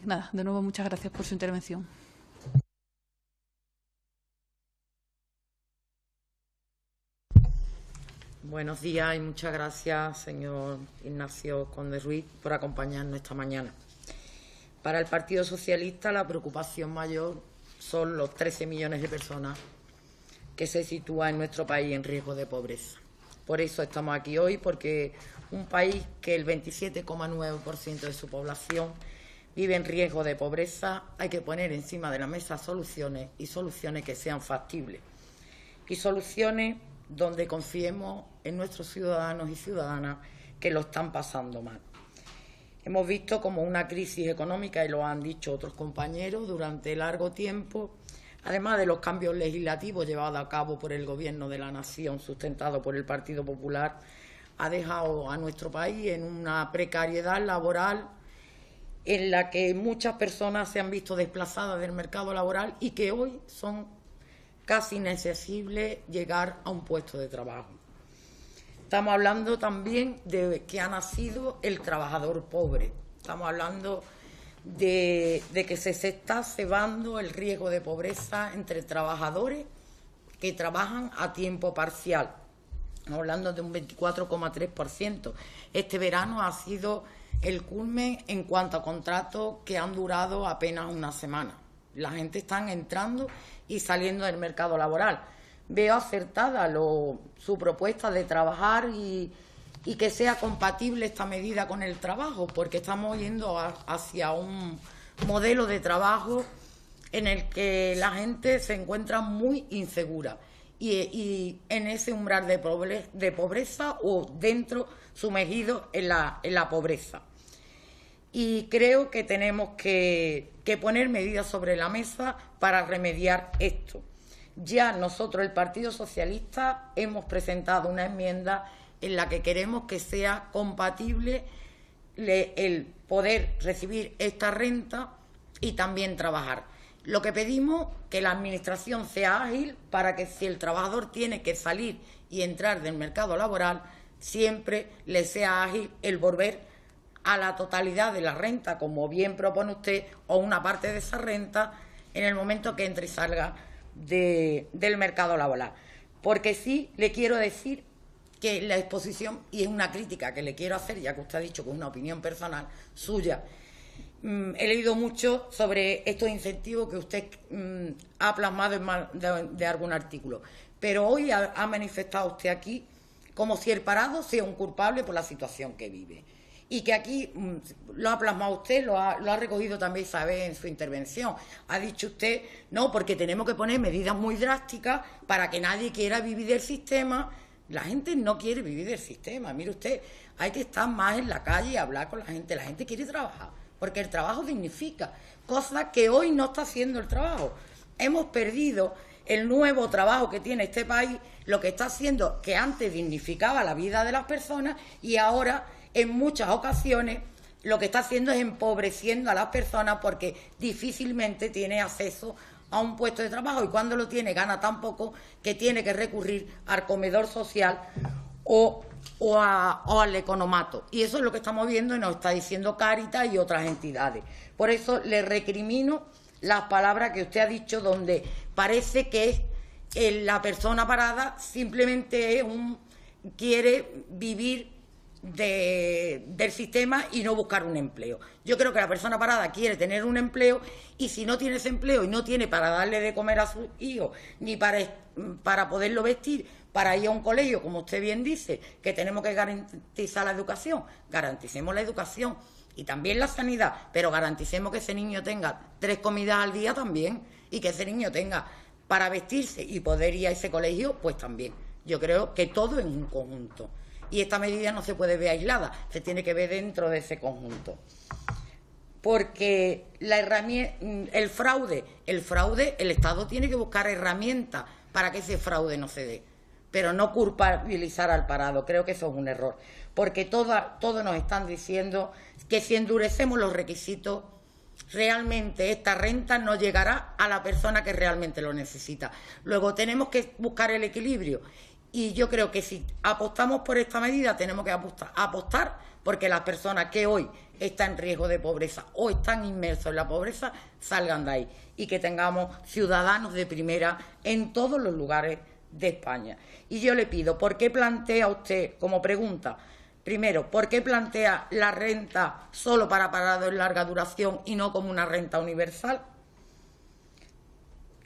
nada, de nuevo, muchas gracias por su intervención.
Buenos días y muchas gracias, señor Ignacio Conde Ruiz, por acompañarnos esta mañana. Para el Partido Socialista, la preocupación mayor son los 13 millones de personas que se sitúan en nuestro país en riesgo de pobreza. Por eso estamos aquí hoy, porque un país que el 27,9% de su población vive en riesgo de pobreza, hay que poner encima de la mesa soluciones, y soluciones que sean factibles. Y soluciones donde confiemos en nuestros ciudadanos y ciudadanas que lo están pasando mal. Hemos visto como una crisis económica, y lo han dicho otros compañeros, durante largo tiempo, además de los cambios legislativos llevados a cabo por el Gobierno de la Nación, sustentado por el Partido Popular, ha dejado a nuestro país en una precariedad laboral en la que muchas personas se han visto desplazadas del mercado laboral y que hoy son casi inaccesible llegar a un puesto de trabajo. Estamos hablando también de que ha nacido el trabajador pobre. Estamos hablando de que se está cebando el riesgo de pobreza entre trabajadores que trabajan a tiempo parcial. Estamos hablando de un 24,3%. Este verano ha sido el culmen en cuanto a contratos que han durado apenas una semana. La gente está entrando y saliendo del mercado laboral. Veo acertada su propuesta de trabajar y que sea compatible esta medida con el trabajo, porque estamos yendo hacia un modelo de trabajo en el que la gente se encuentra muy insegura y en ese umbral de pobreza o dentro, sumergido en la pobreza. Y creo que tenemos que poner medidas sobre la mesa para remediar esto. Ya nosotros, el Partido Socialista, hemos presentado una enmienda en la que queremos que sea compatible el poder recibir esta renta y también trabajar. Lo que pedimos, que la Administración sea ágil para que, si el trabajador tiene que salir y entrar del mercado laboral, siempre le sea ágil el volver a la totalidad de la renta, como bien propone usted, o una parte de esa renta en el momento que entre y salga del mercado laboral. Porque sí le quiero decir que la exposición, y es una crítica que le quiero hacer, ya que usted ha dicho que es una opinión personal suya, he leído mucho sobre estos incentivos que usted ha plasmado de algún artículo, pero hoy ha manifestado usted aquí como si el parado sea un culpable por la situación que vive. Y que aquí lo ha plasmado usted, lo ha recogido también Isabel en su intervención. Ha dicho usted, no, porque tenemos que poner medidas muy drásticas para que nadie quiera vivir del sistema. La gente no quiere vivir del sistema. Mire usted, hay que estar más en la calle y hablar con la gente. La gente quiere trabajar, porque el trabajo dignifica, cosa que hoy no está haciendo el trabajo. Hemos perdido el nuevo trabajo que tiene este país, lo que está haciendo, que antes dignificaba la vida de las personas y ahora, en muchas ocasiones, lo que está haciendo es empobreciendo a las personas porque difícilmente tiene acceso a un puesto de trabajo y cuando lo tiene gana tan poco que tiene que recurrir al comedor social o al economato. Y eso es lo que estamos viendo y nos está diciendo Cáritas y otras entidades. Por eso le recrimino las palabras que usted ha dicho, donde parece que la persona parada simplemente quiere vivir del sistema y no buscar un empleo. Yo creo que la persona parada quiere tener un empleo y si no tiene ese empleo y no tiene para darle de comer a sus hijos ni para poderlo vestir, para ir a un colegio, como usted bien dice, que tenemos que garantizar la educación, garanticemos la educación y también la sanidad, pero garanticemos que ese niño tenga 3 comidas al día también y que ese niño tenga para vestirse y poder ir a ese colegio, pues también. Yo creo que todo es un conjunto. Y esta medida no se puede ver aislada, se tiene que ver dentro de ese conjunto. Porque el fraude, el Estado tiene que buscar herramientas para que ese fraude no se dé, pero no culpabilizar al parado. Creo que eso es un error, porque todos nos están diciendo que si endurecemos los requisitos, realmente esta renta no llegará a la persona que realmente lo necesita. Luego tenemos que buscar el equilibrio. Y yo creo que si apostamos por esta medida tenemos que apostar porque las personas que hoy están en riesgo de pobreza o están inmersos en la pobreza salgan de ahí y que tengamos ciudadanos de primera en todos los lugares de España. Y yo le pido, ¿por qué plantea usted como pregunta? Primero, ¿por qué plantea la renta solo para parados de larga duración y no como una renta universal?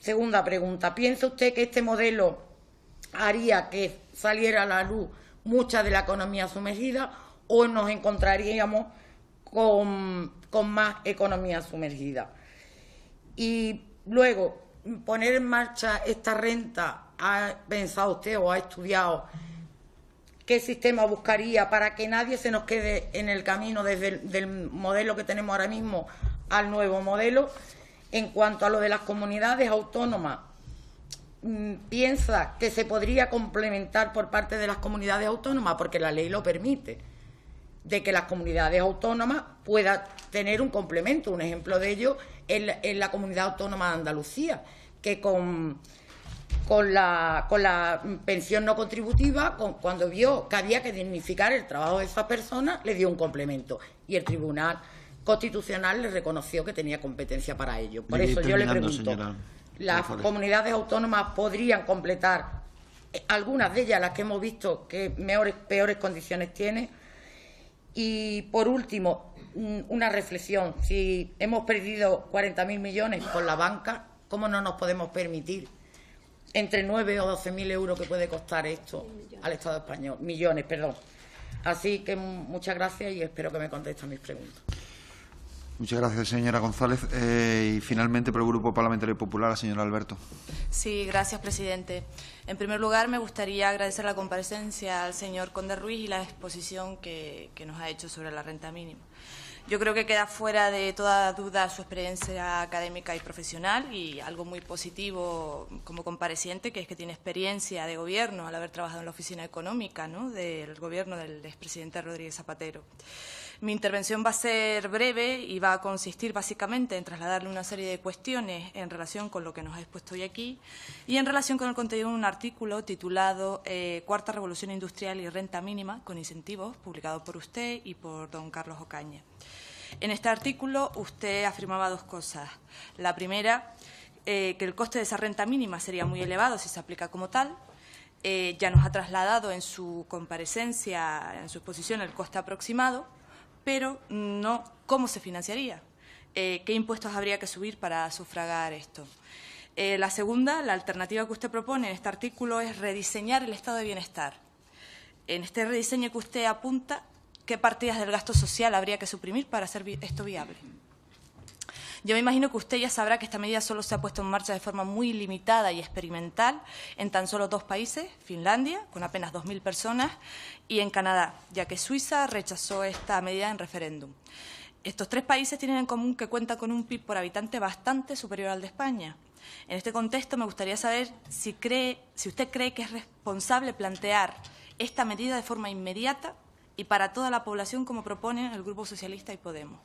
Segunda pregunta, ¿piensa usted que este modelo haría que saliera a la luz mucha de la economía sumergida o nos encontraríamos con más economía sumergida? Y luego, poner en marcha esta renta, ¿ha pensado usted o ha estudiado qué sistema buscaría para que nadie se nos quede en el camino desde del modelo que tenemos ahora mismo al nuevo modelo? En cuanto a lo de las comunidades autónomas, piensa que se podría complementar por parte de las comunidades autónomas, porque la ley lo permite, de que las comunidades autónomas puedan tener un complemento. Un ejemplo de ello es la comunidad autónoma de Andalucía, que con la pensión no contributiva, cuando vio que había que dignificar el trabajo de esas personas, le dio un complemento y el Tribunal Constitucional le reconoció que tenía competencia para ello. Por eso yo le pregunto, señora, ¿las comunidades autónomas podrían completar algunas de ellas, las que hemos visto que peores condiciones tienen? Y por último, una reflexión. Si hemos perdido 40.000 millones con la banca, ¿cómo no nos podemos permitir entre 9 o 12.000 euros que puede costar esto al Estado español? Millones, perdón. Así que muchas gracias y espero que me contesten mis preguntas.
Muchas gracias, señora González. Y finalmente, por el Grupo Parlamentario Popular, la señora Alberto.
Sí, gracias, presidente. En primer lugar, me gustaría agradecer la comparecencia al señor Conde Ruiz y la exposición que nos ha hecho sobre la renta mínima. Yo creo que queda fuera de toda duda su experiencia académica y profesional y algo muy positivo como compareciente, que es que tiene experiencia de gobierno al haber trabajado en la oficina económica, ¿no?, del gobierno del expresidente Rodríguez Zapatero. Mi intervención va a ser breve y va a consistir básicamente en trasladarle una serie de cuestiones en relación con lo que nos ha expuesto hoy aquí y en relación con el contenido de un artículo titulado Cuarta Revolución Industrial y Renta Mínima con Incentivos, publicado por usted y por don Carlos Ocaña. En este artículo usted afirmaba dos cosas. La primera, que el coste de esa renta mínima sería muy elevado si se aplica como tal. Ya nos ha trasladado en su comparecencia, en su exposición, el coste aproximado, pero no cómo se financiaría, qué impuestos habría que subir para sufragar esto. La segunda, la alternativa que usted propone en este artículo es rediseñar el estado de bienestar. En este rediseño que usted apunta, ¿qué partidas del gasto social habría que suprimir para hacer esto viable? Yo me imagino que usted ya sabrá que esta medida solo se ha puesto en marcha de forma muy limitada y experimental en tan solo 2 países, Finlandia, con apenas 2.000 personas, y en Canadá, ya que Suiza rechazó esta medida en referéndum. Estos 3 países tienen en común que cuentan con un PIB por habitante bastante superior al de España. En este contexto, me gustaría saber si usted cree que es responsable plantear esta medida de forma inmediata y para toda la población, como propone el Grupo Socialista y Podemos.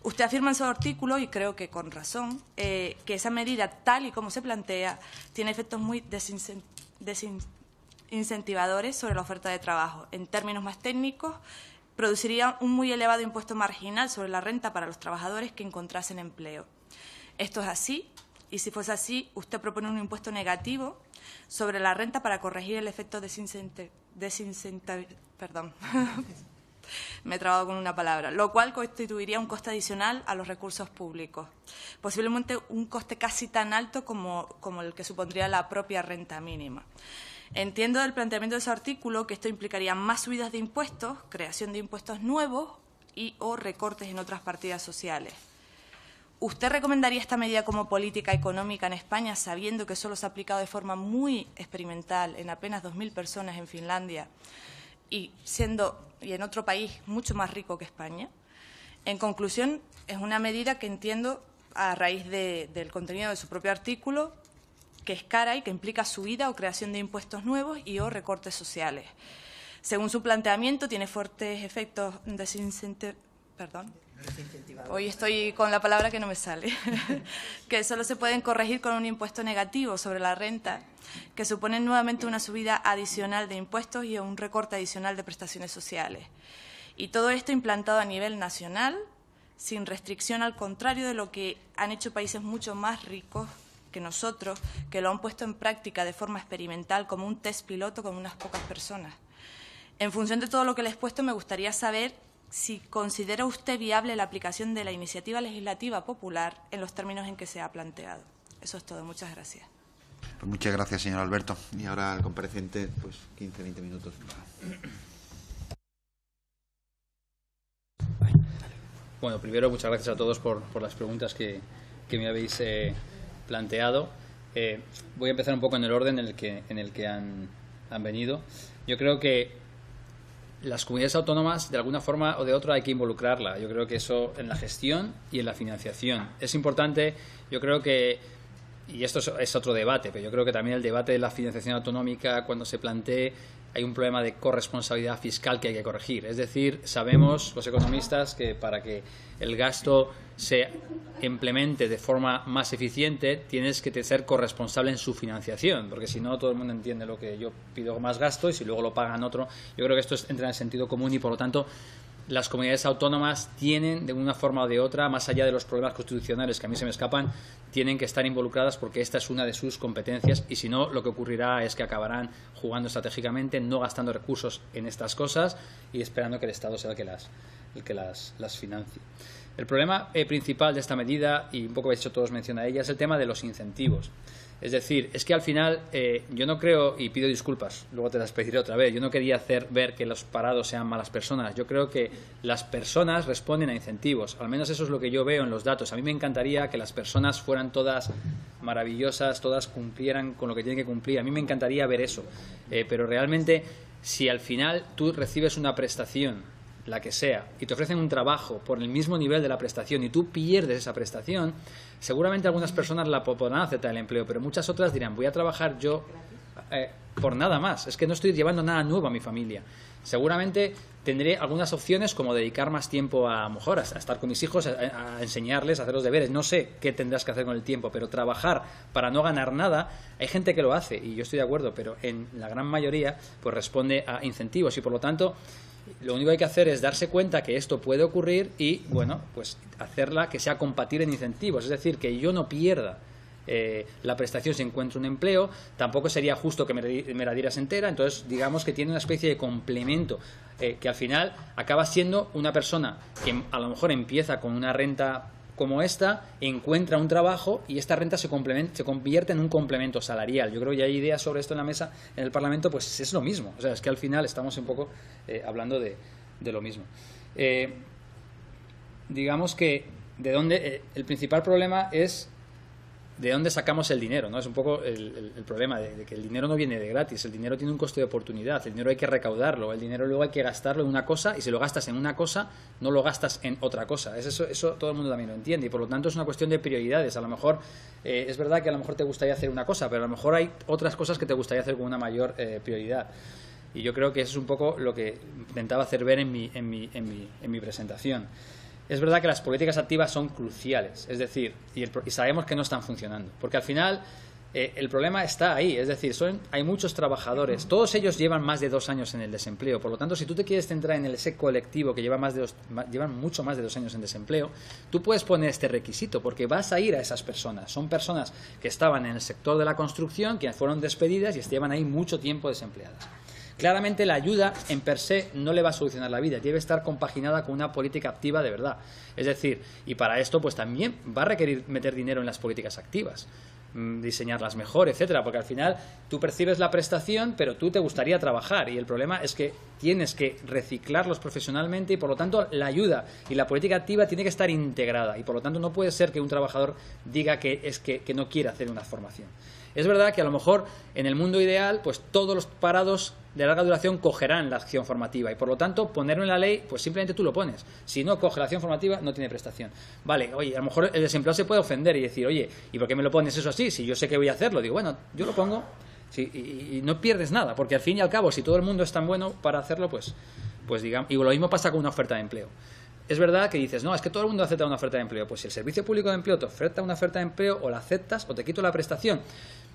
Usted afirma en su artículo, y creo que con razón, que esa medida, tal y como se plantea, tiene efectos muy desincentivadores sobre la oferta de trabajo. En términos más técnicos, produciría un muy elevado impuesto marginal sobre la renta para los trabajadores que encontrasen empleo. Esto es así, y si fuese así, usted propone un impuesto negativo sobre la renta para corregir el efecto perdón, me he trabado con una palabra, lo cual constituiría un coste adicional a los recursos públicos, posiblemente un coste casi tan alto como el que supondría la propia renta mínima. Entiendo del planteamiento de su artículo que esto implicaría más subidas de impuestos, creación de impuestos nuevos o recortes en otras partidas sociales. ¿Usted recomendaría esta medida como política económica en España, sabiendo que solo se ha aplicado de forma muy experimental en apenas 2.000 personas en Finlandia y en otro país mucho más rico que España? En conclusión, es una medida que entiendo, a raíz del contenido de su propio artículo, que es cara y que implica subida o creación de impuestos nuevos o recortes sociales. Según su planteamiento, tiene fuertes efectos Hoy estoy con la palabra que no me sale. Que solo se pueden corregir con un impuesto negativo sobre la renta, que supone nuevamente una subida adicional de impuestos y un recorte adicional de prestaciones sociales. Y todo esto implantado a nivel nacional, sin restricción, al contrario de lo que han hecho países mucho más ricos que nosotros, que lo han puesto en práctica de forma experimental como un test piloto con unas pocas personas. En función de todo lo que les he expuesto, me gustaría saber si considera usted viable la aplicación de la iniciativa legislativa popular en los términos en que se ha planteado. Eso es todo. Muchas gracias.
Pues muchas gracias, señor Alberto. Y ahora el compareciente, pues 15-20 minutos.
Bueno, primero, muchas gracias a todos por las preguntas que me habéis planteado. Voy a empezar un poco en el orden en el que han venido. Yo creo que las comunidades autónomas, de alguna forma o de otra, hay que involucrarla. Yo creo que eso en la gestión y en la financiación. Es importante, yo creo que, y esto es otro debate, pero yo creo que también el debate de la financiación autonómica, cuando se plantee, hay un problema de corresponsabilidad fiscal que hay que corregir. Es decir, sabemos los economistas que para que el gasto se implemente de forma más eficiente, tienes que ser corresponsable en su financiación, porque si no, todo el mundo entiende lo que yo pido más gasto y si luego lo pagan otro. Yo creo que esto entra en el sentido común y, por lo tanto, las comunidades autónomas tienen, de una forma o de otra, más allá de los problemas constitucionales que a mí se me escapan, tienen que estar involucradas porque esta es una de sus competencias y si no, lo que ocurrirá es que acabarán jugando estratégicamente, no gastando recursos en estas cosas y esperando que el Estado sea el que las financie. El problema principal de esta medida, y un poco habéis hecho todos mención a ella, es el tema de los incentivos. Es decir, es que al final yo no creo, y pido disculpas, luego te las pediré otra vez, yo no quería hacer ver que los parados sean malas personas. Yo creo que las personas responden a incentivos, al menos eso es lo que yo veo en los datos. A mí me encantaría que las personas fueran todas maravillosas, todas cumplieran con lo que tienen que cumplir. A mí me encantaría ver eso, pero realmente si al final tú recibes una prestación, la que sea, y te ofrecen un trabajo por el mismo nivel de la prestación y tú pierdes esa prestación, seguramente algunas personas la podrán aceptar el empleo, pero muchas otras dirán, voy a trabajar yo por nada más, es que no estoy llevando nada nuevo a mi familia. Seguramente tendré algunas opciones como dedicar más tiempo a mejor a estar con mis hijos, a enseñarles, a hacer los deberes. No sé qué tendrás que hacer con el tiempo, pero trabajar para no ganar nada, hay gente que lo hace y yo estoy de acuerdo, pero en la gran mayoría pues responde a incentivos y por lo tanto lo único que hay que hacer es darse cuenta que esto puede ocurrir y, bueno, pues hacerla que sea compatible en incentivos. Es decir, que yo no pierda la prestación si encuentro un empleo, tampoco sería justo que me la dieras entera, entonces digamos que tiene una especie de complemento que al final acaba siendo una persona que a lo mejor empieza con una renta como esta, encuentra un trabajo y esta renta se convierte en un complemento salarial. Yo creo que ya hay ideas sobre esto en la mesa en el Parlamento, pues es lo mismo. O sea, es que al final estamos un poco hablando de lo mismo. Digamos que el principal problema es ¿de dónde sacamos el dinero? ¿No? Es un poco el problema de que el dinero no viene de gratis, el dinero tiene un coste de oportunidad, el dinero hay que recaudarlo, el dinero luego hay que gastarlo en una cosa, y si lo gastas en una cosa, no lo gastas en otra cosa. Eso todo el mundo también lo entiende, y por lo tanto es una cuestión de prioridades. A lo mejor es verdad que a lo mejor te gustaría hacer una cosa, pero a lo mejor hay otras cosas que te gustaría hacer con una mayor prioridad. Y yo creo que eso es un poco lo que intentaba hacer ver en mi presentación. Es verdad que las políticas activas son cruciales, es decir, y sabemos que no están funcionando, porque al final el problema está ahí, es decir, hay muchos trabajadores, todos ellos llevan más de 2 años en el desempleo, por lo tanto, si tú te quieres centrar en ese colectivo que llevan mucho más de 2 años en desempleo, tú puedes poner este requisito, porque vas a ir a esas personas, son personas que estaban en el sector de la construcción, que fueron despedidas y llevan ahí mucho tiempo desempleadas. Claramente la ayuda en per se no le va a solucionar la vida, debe estar compaginada con una política activa de verdad. Es decir, y para esto pues también va a requerir meter dinero en las políticas activas, diseñarlas mejor, etcétera, porque al final tú percibes la prestación, pero tú te gustaría trabajar, y el problema es que tienes que reciclarlos profesionalmente, y por lo tanto la ayuda y la política activa tiene que estar integrada, y por lo tanto no puede ser que un trabajador diga que no quiere hacer una formación. Es verdad que a lo mejor en el mundo ideal pues todos los parados de larga duración cogerán la acción formativa, y por lo tanto ponerlo en la ley, pues simplemente tú lo pones. Si no coge la acción formativa, no tiene prestación. Vale, oye, a lo mejor el desempleado se puede ofender y decir, oye, ¿y por qué me lo pones eso así? Si yo sé que voy a hacerlo. Digo, bueno, yo lo pongo, sí, y no pierdes nada, porque al fin y al cabo, si todo el mundo es tan bueno para hacerlo, pues digamos, y lo mismo pasa con una oferta de empleo. Es verdad que dices, no, es que todo el mundo acepta una oferta de empleo. Pues si el Servicio Público de Empleo te oferta una oferta de empleo, o la aceptas o te quito la prestación.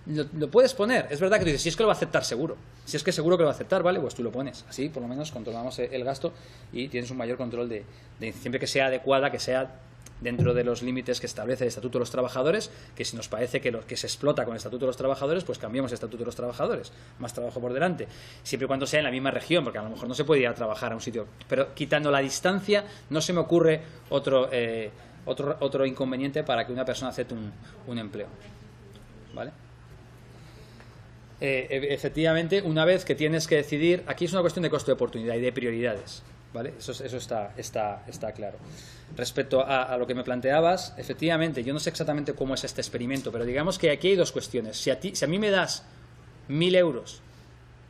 Lo puedes poner. Es verdad que tú dices, si es que lo va a aceptar seguro. Si es que seguro que lo va a aceptar, vale, pues tú lo pones. Así por lo menos controlamos el gasto y tienes un mayor control de siempre que sea adecuada, que sea dentro de los límites que establece el Estatuto de los Trabajadores, que si nos parece que se explota con el Estatuto de los Trabajadores, pues cambiamos el Estatuto de los Trabajadores, más trabajo por delante, siempre y cuando sea en la misma región, porque a lo mejor no se puede ir a trabajar a un sitio, pero quitando la distancia no se me ocurre otro inconveniente para que una persona acepte un empleo, ¿vale? Efectivamente, una vez que tienes que decidir, aquí es una cuestión de coste de oportunidad y de prioridades, ¿vale? Eso está claro. Respecto a lo que me planteabas, efectivamente, yo no sé exactamente cómo es este experimento, pero digamos que aquí hay dos cuestiones. Si a mí me das 1.000 euros,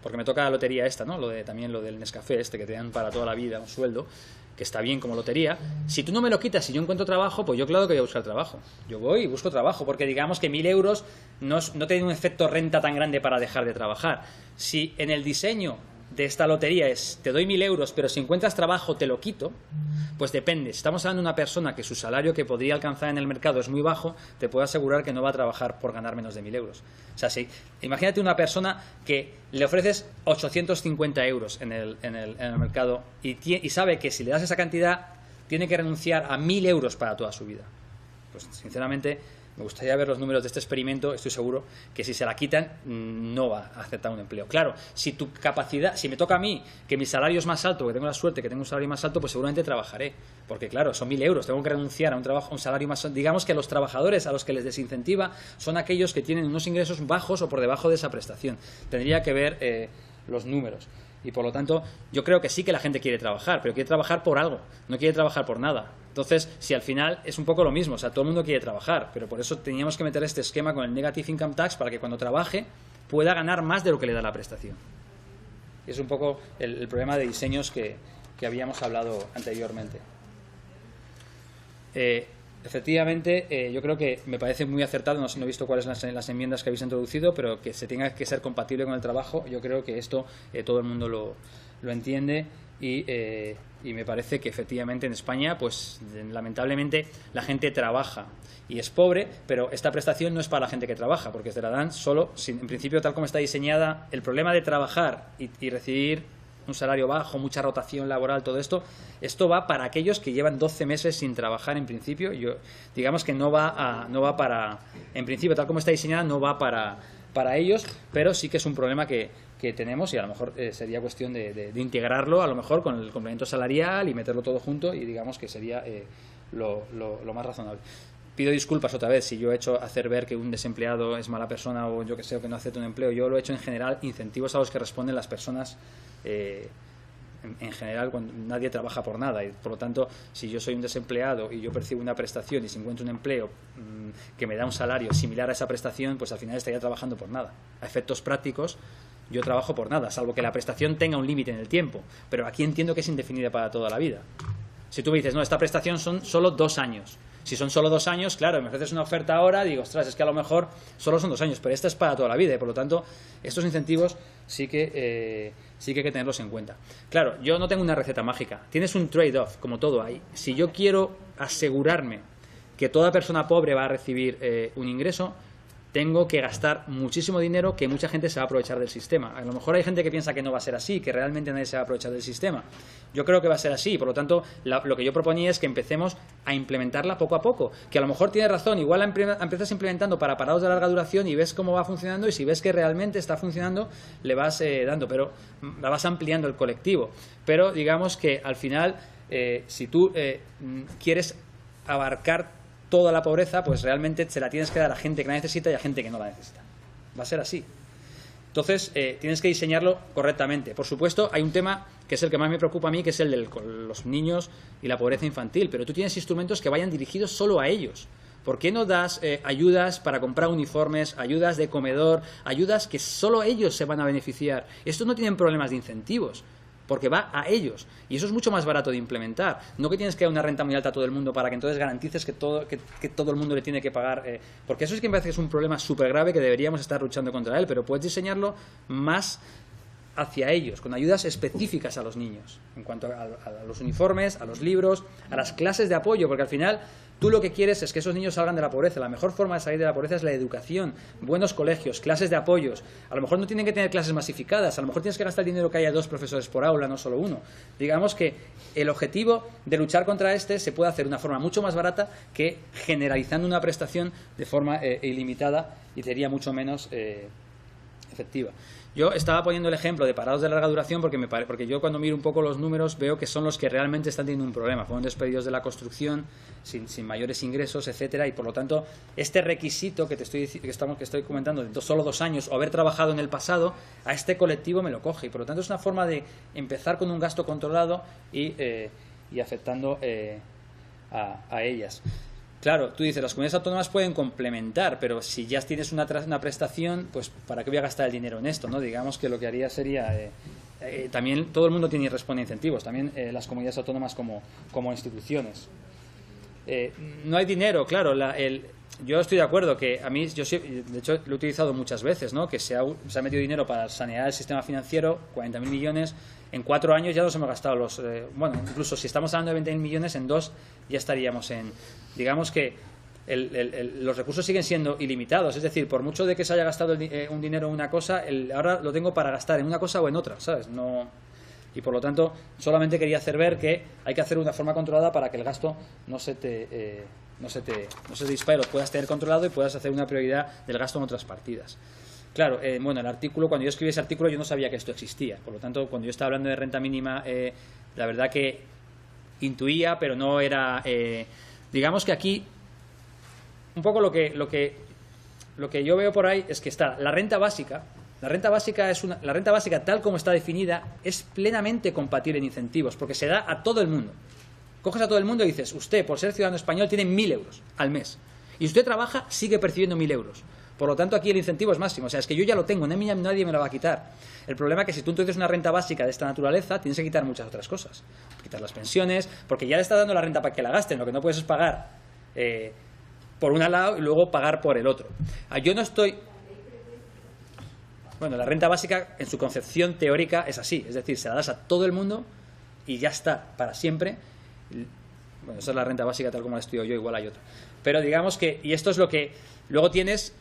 porque me toca la lotería esta, ¿no? También lo del Nescafé que te dan para toda la vida un sueldo, que está bien como lotería. Si tú no me lo quitas y yo encuentro trabajo, pues yo claro que voy a buscar trabajo. Yo voy y busco trabajo, porque digamos que 1.000 euros no tiene un efecto renta tan grande para dejar de trabajar. Si en el diseño de esta lotería te doy 1.000 euros, pero si encuentras trabajo te lo quito, pues depende. Si estamos hablando de una persona que su salario que podría alcanzar en el mercado es muy bajo, te puedo asegurar que no va a trabajar por ganar menos de 1.000 euros. O sea, imagínate una persona que le ofreces 850 euros en el mercado y sabe que si le das esa cantidad tiene que renunciar a 1.000 euros para toda su vida. Pues sinceramente me gustaría ver los números de este experimento. Estoy seguro que si se la quitan no va a aceptar un empleo. Claro, si tu capacidad, si me toca a mí que mi salario es más alto, que tengo la suerte que tengo un salario más alto, pues seguramente trabajaré, porque claro, son 1.000 euros, tengo que renunciar a un salario más alto. Digamos que los trabajadores a los que les desincentiva son aquellos que tienen unos ingresos bajos o por debajo de esa prestación. Tendría que ver los números. Y por lo tanto, yo creo que sí que la gente quiere trabajar, pero quiere trabajar por algo, no quiere trabajar por nada. Entonces, si al final es un poco lo mismo, o sea, todo el mundo quiere trabajar, pero por eso teníamos que meter este esquema con el Negative Income Tax para que cuando trabaje pueda ganar más de lo que le da la prestación. Y es un poco el problema de diseños que habíamos hablado anteriormente. Efectivamente, yo creo que me parece muy acertado, no he visto cuáles son las enmiendas que habéis introducido, pero que se tenga que ser compatible con el trabajo. Yo creo que esto todo el mundo lo entiende y me parece que efectivamente en España, pues lamentablemente la gente trabaja y es pobre, pero esta prestación no es para la gente que trabaja, porque se la dan solo, en principio tal como está diseñada, el problema de trabajar y recibir un salario bajo, mucha rotación laboral, todo esto va para aquellos que llevan 12 meses sin trabajar en principio. Digamos que no va para, en principio tal como está diseñada, no va para ellos, pero sí que es un problema que tenemos y a lo mejor sería cuestión de integrarlo a lo mejor con el complemento salarial y meterlo todo junto y digamos que sería lo más razonable. Pido disculpas otra vez si yo he hecho hacer ver que un desempleado es mala persona o yo que sé, o que no acepta un empleo. Yo lo he hecho en general incentivos a los que responden las personas en general cuando nadie trabaja por nada y por lo tanto si yo soy un desempleado y yo percibo una prestación y si encuentro un empleo que me da un salario similar a esa prestación, pues al final estaría trabajando por nada. A efectos prácticos yo trabajo por nada, salvo que la prestación tenga un límite en el tiempo, pero aquí entiendo que es indefinida para toda la vida. Si tú me dices, no, esta prestación son solo 2 años. Si son solo 2 años, claro, me ofreces una oferta ahora, digo, ostras, es que a lo mejor solo son 2 años, pero esta es para toda la vida y por lo tanto estos incentivos sí que hay que tenerlos en cuenta. Claro, yo no tengo una receta mágica, tienes un trade-off, como todo hay. Si yo quiero asegurarme que toda persona pobre va a recibir un ingreso, tengo que gastar muchísimo dinero que mucha gente se va a aprovechar del sistema. A lo mejor hay gente que piensa que no va a ser así, que realmente nadie se va a aprovechar del sistema. Yo creo que va a ser así, por lo tanto, lo que yo proponía es que empecemos a implementarla poco a poco. Que a lo mejor tienes razón, igual la empiezas implementando para parados de larga duración y ves cómo va funcionando y si ves que realmente está funcionando, le vas dando, pero la vas ampliando el colectivo. Pero digamos que al final, si tú quieres abarcar toda la pobreza, pues realmente se la tienes que dar a gente que la necesita y a gente que no la necesita. Va a ser así. Entonces, tienes que diseñarlo correctamente. Por supuesto, hay un tema que es el que más me preocupa a mí, que es el de los niños y la pobreza infantil. Pero tú tienes instrumentos que vayan dirigidos solo a ellos. ¿Por qué no das ayudas para comprar uniformes, ayudas de comedor, ayudas que solo ellos se van a beneficiar? Estos no tienen problemas de incentivos, porque va a ellos. Y eso es mucho más barato de implementar. No que tienes que dar una renta muy alta a todo el mundo para que entonces garantices que todo el mundo le tiene que pagar. Porque eso es que me parece que es un problema súper grave que deberíamos estar luchando contra él, pero puedes diseñarlo más hacia ellos, con ayudas específicas a los niños, en cuanto a los uniformes, a los libros, a las clases de apoyo, porque al final tú lo que quieres es que esos niños salgan de la pobreza. La mejor forma de salir de la pobreza es la educación, buenos colegios, clases de apoyos. A lo mejor no tienen que tener clases masificadas, a lo mejor tienes que gastar el dinero que haya 2 profesores por aula, no solo 1. Digamos que el objetivo de luchar contra se puede hacer de una forma mucho más barata que generalizando una prestación de forma ilimitada y sería mucho menos efectiva. Yo estaba poniendo el ejemplo de parados de larga duración porque yo cuando miro un poco los números veo que son los que realmente están teniendo un problema. Fueron despedidos de la construcción sin mayores ingresos, etcétera, y por lo tanto este requisito que estoy comentando de solo 2 años o haber trabajado en el pasado, a este colectivo me lo coge y por lo tanto es una forma de empezar con un gasto controlado y afectando a ellas. Claro, tú dices, las comunidades autónomas pueden complementar, pero si ya tienes una prestación, pues ¿para qué voy a gastar el dinero en esto? ¿No? Digamos que lo que haría sería... también todo el mundo tiene y responde a incentivos, también las comunidades autónomas como instituciones. No hay dinero, claro. Yo estoy de acuerdo que a mí, de hecho lo he utilizado muchas veces, ¿no? Que se ha metido dinero para sanear el sistema financiero, 40.000 millones. En 4 años ya nos hemos gastado los... bueno, incluso si estamos hablando de 20.000 millones, en 2 ya estaríamos en... Digamos que los recursos siguen siendo ilimitados, es decir, por mucho de que se haya gastado un dinero en una cosa, ahora lo tengo para gastar en una cosa o en otra, ¿sabes? No... Y por lo tanto, solamente quería hacer ver que hay que hacer una forma controlada para que el gasto no se te dispare, lo puedas tener controlado y puedas hacer una prioridad del gasto en otras partidas. Claro, bueno, el artículo, cuando yo escribí ese artículo yo no sabía que esto existía, por lo tanto, cuando yo estaba hablando de renta mínima, la verdad que intuía, pero no era... digamos que aquí, un poco lo que yo veo por ahí es que está la renta básica. La renta básica tal como está definida es plenamente compatible en incentivos, porque se da a todo el mundo. Coges a todo el mundo y dices, usted, por ser ciudadano español, tiene 1.000 euros al mes. Y usted trabaja, sigue percibiendo 1.000 euros. Por lo tanto, aquí el incentivo es máximo. O sea, es que yo ya lo tengo, nadie me lo va a quitar. El problema es que si tú introduces una renta básica de esta naturaleza, tienes que quitar muchas otras cosas. Quitar las pensiones, porque ya le estás dando la renta para que la gasten. Lo que no puedes es pagar por un lado y luego pagar por el otro. Yo no estoy... Bueno, la renta básica, en su concepción teórica, es así. Es decir, se la das a todo el mundo y ya está, para siempre. Bueno, esa es la renta básica tal como la estudio yo, igual hay otra. Pero digamos que... Y esto es lo que... Luego tienes...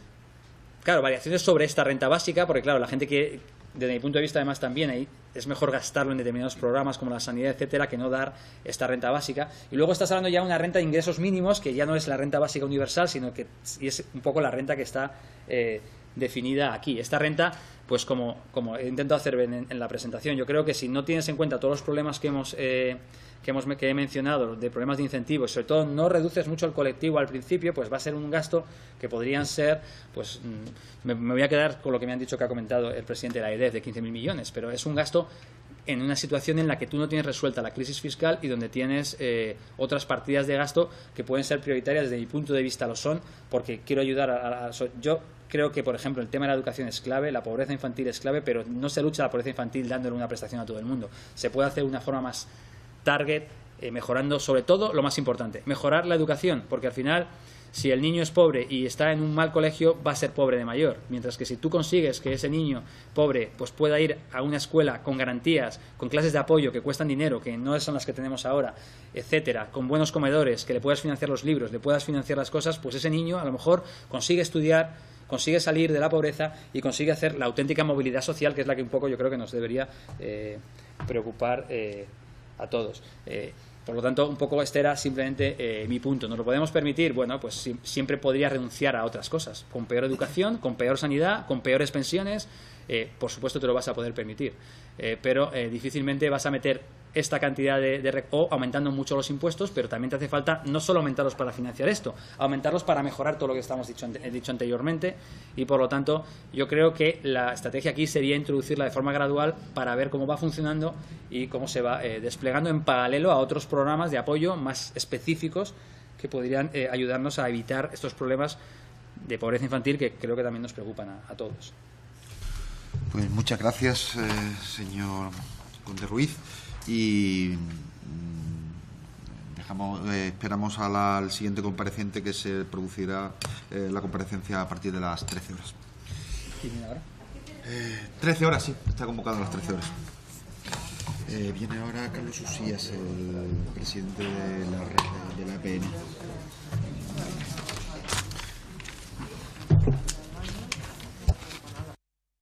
Claro, variaciones sobre esta renta básica, porque claro, la gente que, desde mi punto de vista además también, ahí es mejor gastarlo en determinados programas como la sanidad, etcétera, que no dar esta renta básica. Y luego estás hablando ya de una renta de ingresos mínimos, que ya no es la renta básica universal, sino que es un poco la renta que está definida aquí. Esta renta pues como intento hacer en la presentación, yo creo que si no tienes en cuenta todos los problemas que he mencionado, de problemas de incentivos, sobre todo no reduces mucho el colectivo al principio, pues va a ser un gasto que podrían ser, pues me voy a quedar con lo que me han dicho que ha comentado el presidente de la AEDEF de 15.000 millones, pero es un gasto en una situación en la que tú no tienes resuelta la crisis fiscal y donde tienes otras partidas de gasto que pueden ser prioritarias. Desde mi punto de vista lo son, porque quiero ayudar yo creo que, por ejemplo, el tema de la educación es clave, la pobreza infantil es clave, pero no se lucha la pobreza infantil dándole una prestación a todo el mundo. Se puede hacer de una forma más target, mejorando sobre todo lo más importante, mejorar la educación, porque al final si el niño es pobre y está en un mal colegio, va a ser pobre de mayor, mientras que si tú consigues que ese niño pobre pues pueda ir a una escuela con garantías, con clases de apoyo que cuestan dinero, que no son las que tenemos ahora, etcétera, con buenos comedores, que le puedas financiar los libros, le puedas financiar las cosas, pues ese niño a lo mejor consigue estudiar, consigue salir de la pobreza y consigue hacer la auténtica movilidad social, que es la que un poco yo creo que nos debería preocupar a todos. Por lo tanto, un poco este era simplemente mi punto. ¿Nos lo podemos permitir? Bueno, pues siempre podría renunciar a otras cosas. Con peor educación, con peor sanidad, con peores pensiones, por supuesto te lo vas a poder permitir. Pero difícilmente vas a meter esta cantidad o aumentando mucho los impuestos, pero también te hace falta no solo aumentarlos para financiar esto, aumentarlos para mejorar todo lo que he dicho anteriormente, y por lo tanto yo creo que la estrategia aquí sería introducirla de forma gradual para ver cómo va funcionando y cómo se va desplegando en paralelo a otros programas de apoyo más específicos que podrían ayudarnos a evitar estos problemas de pobreza infantil que creo que también nos preocupan a todos.
Pues muchas gracias, señor Conde Ruiz. Y esperamos al siguiente compareciente, que se producirá la comparecencia a partir de las 13 horas.
¿Y viene ahora?
13 horas, sí, está convocado a las 13 horas. Viene ahora Carlos Usías, el presidente de la red de la EPN.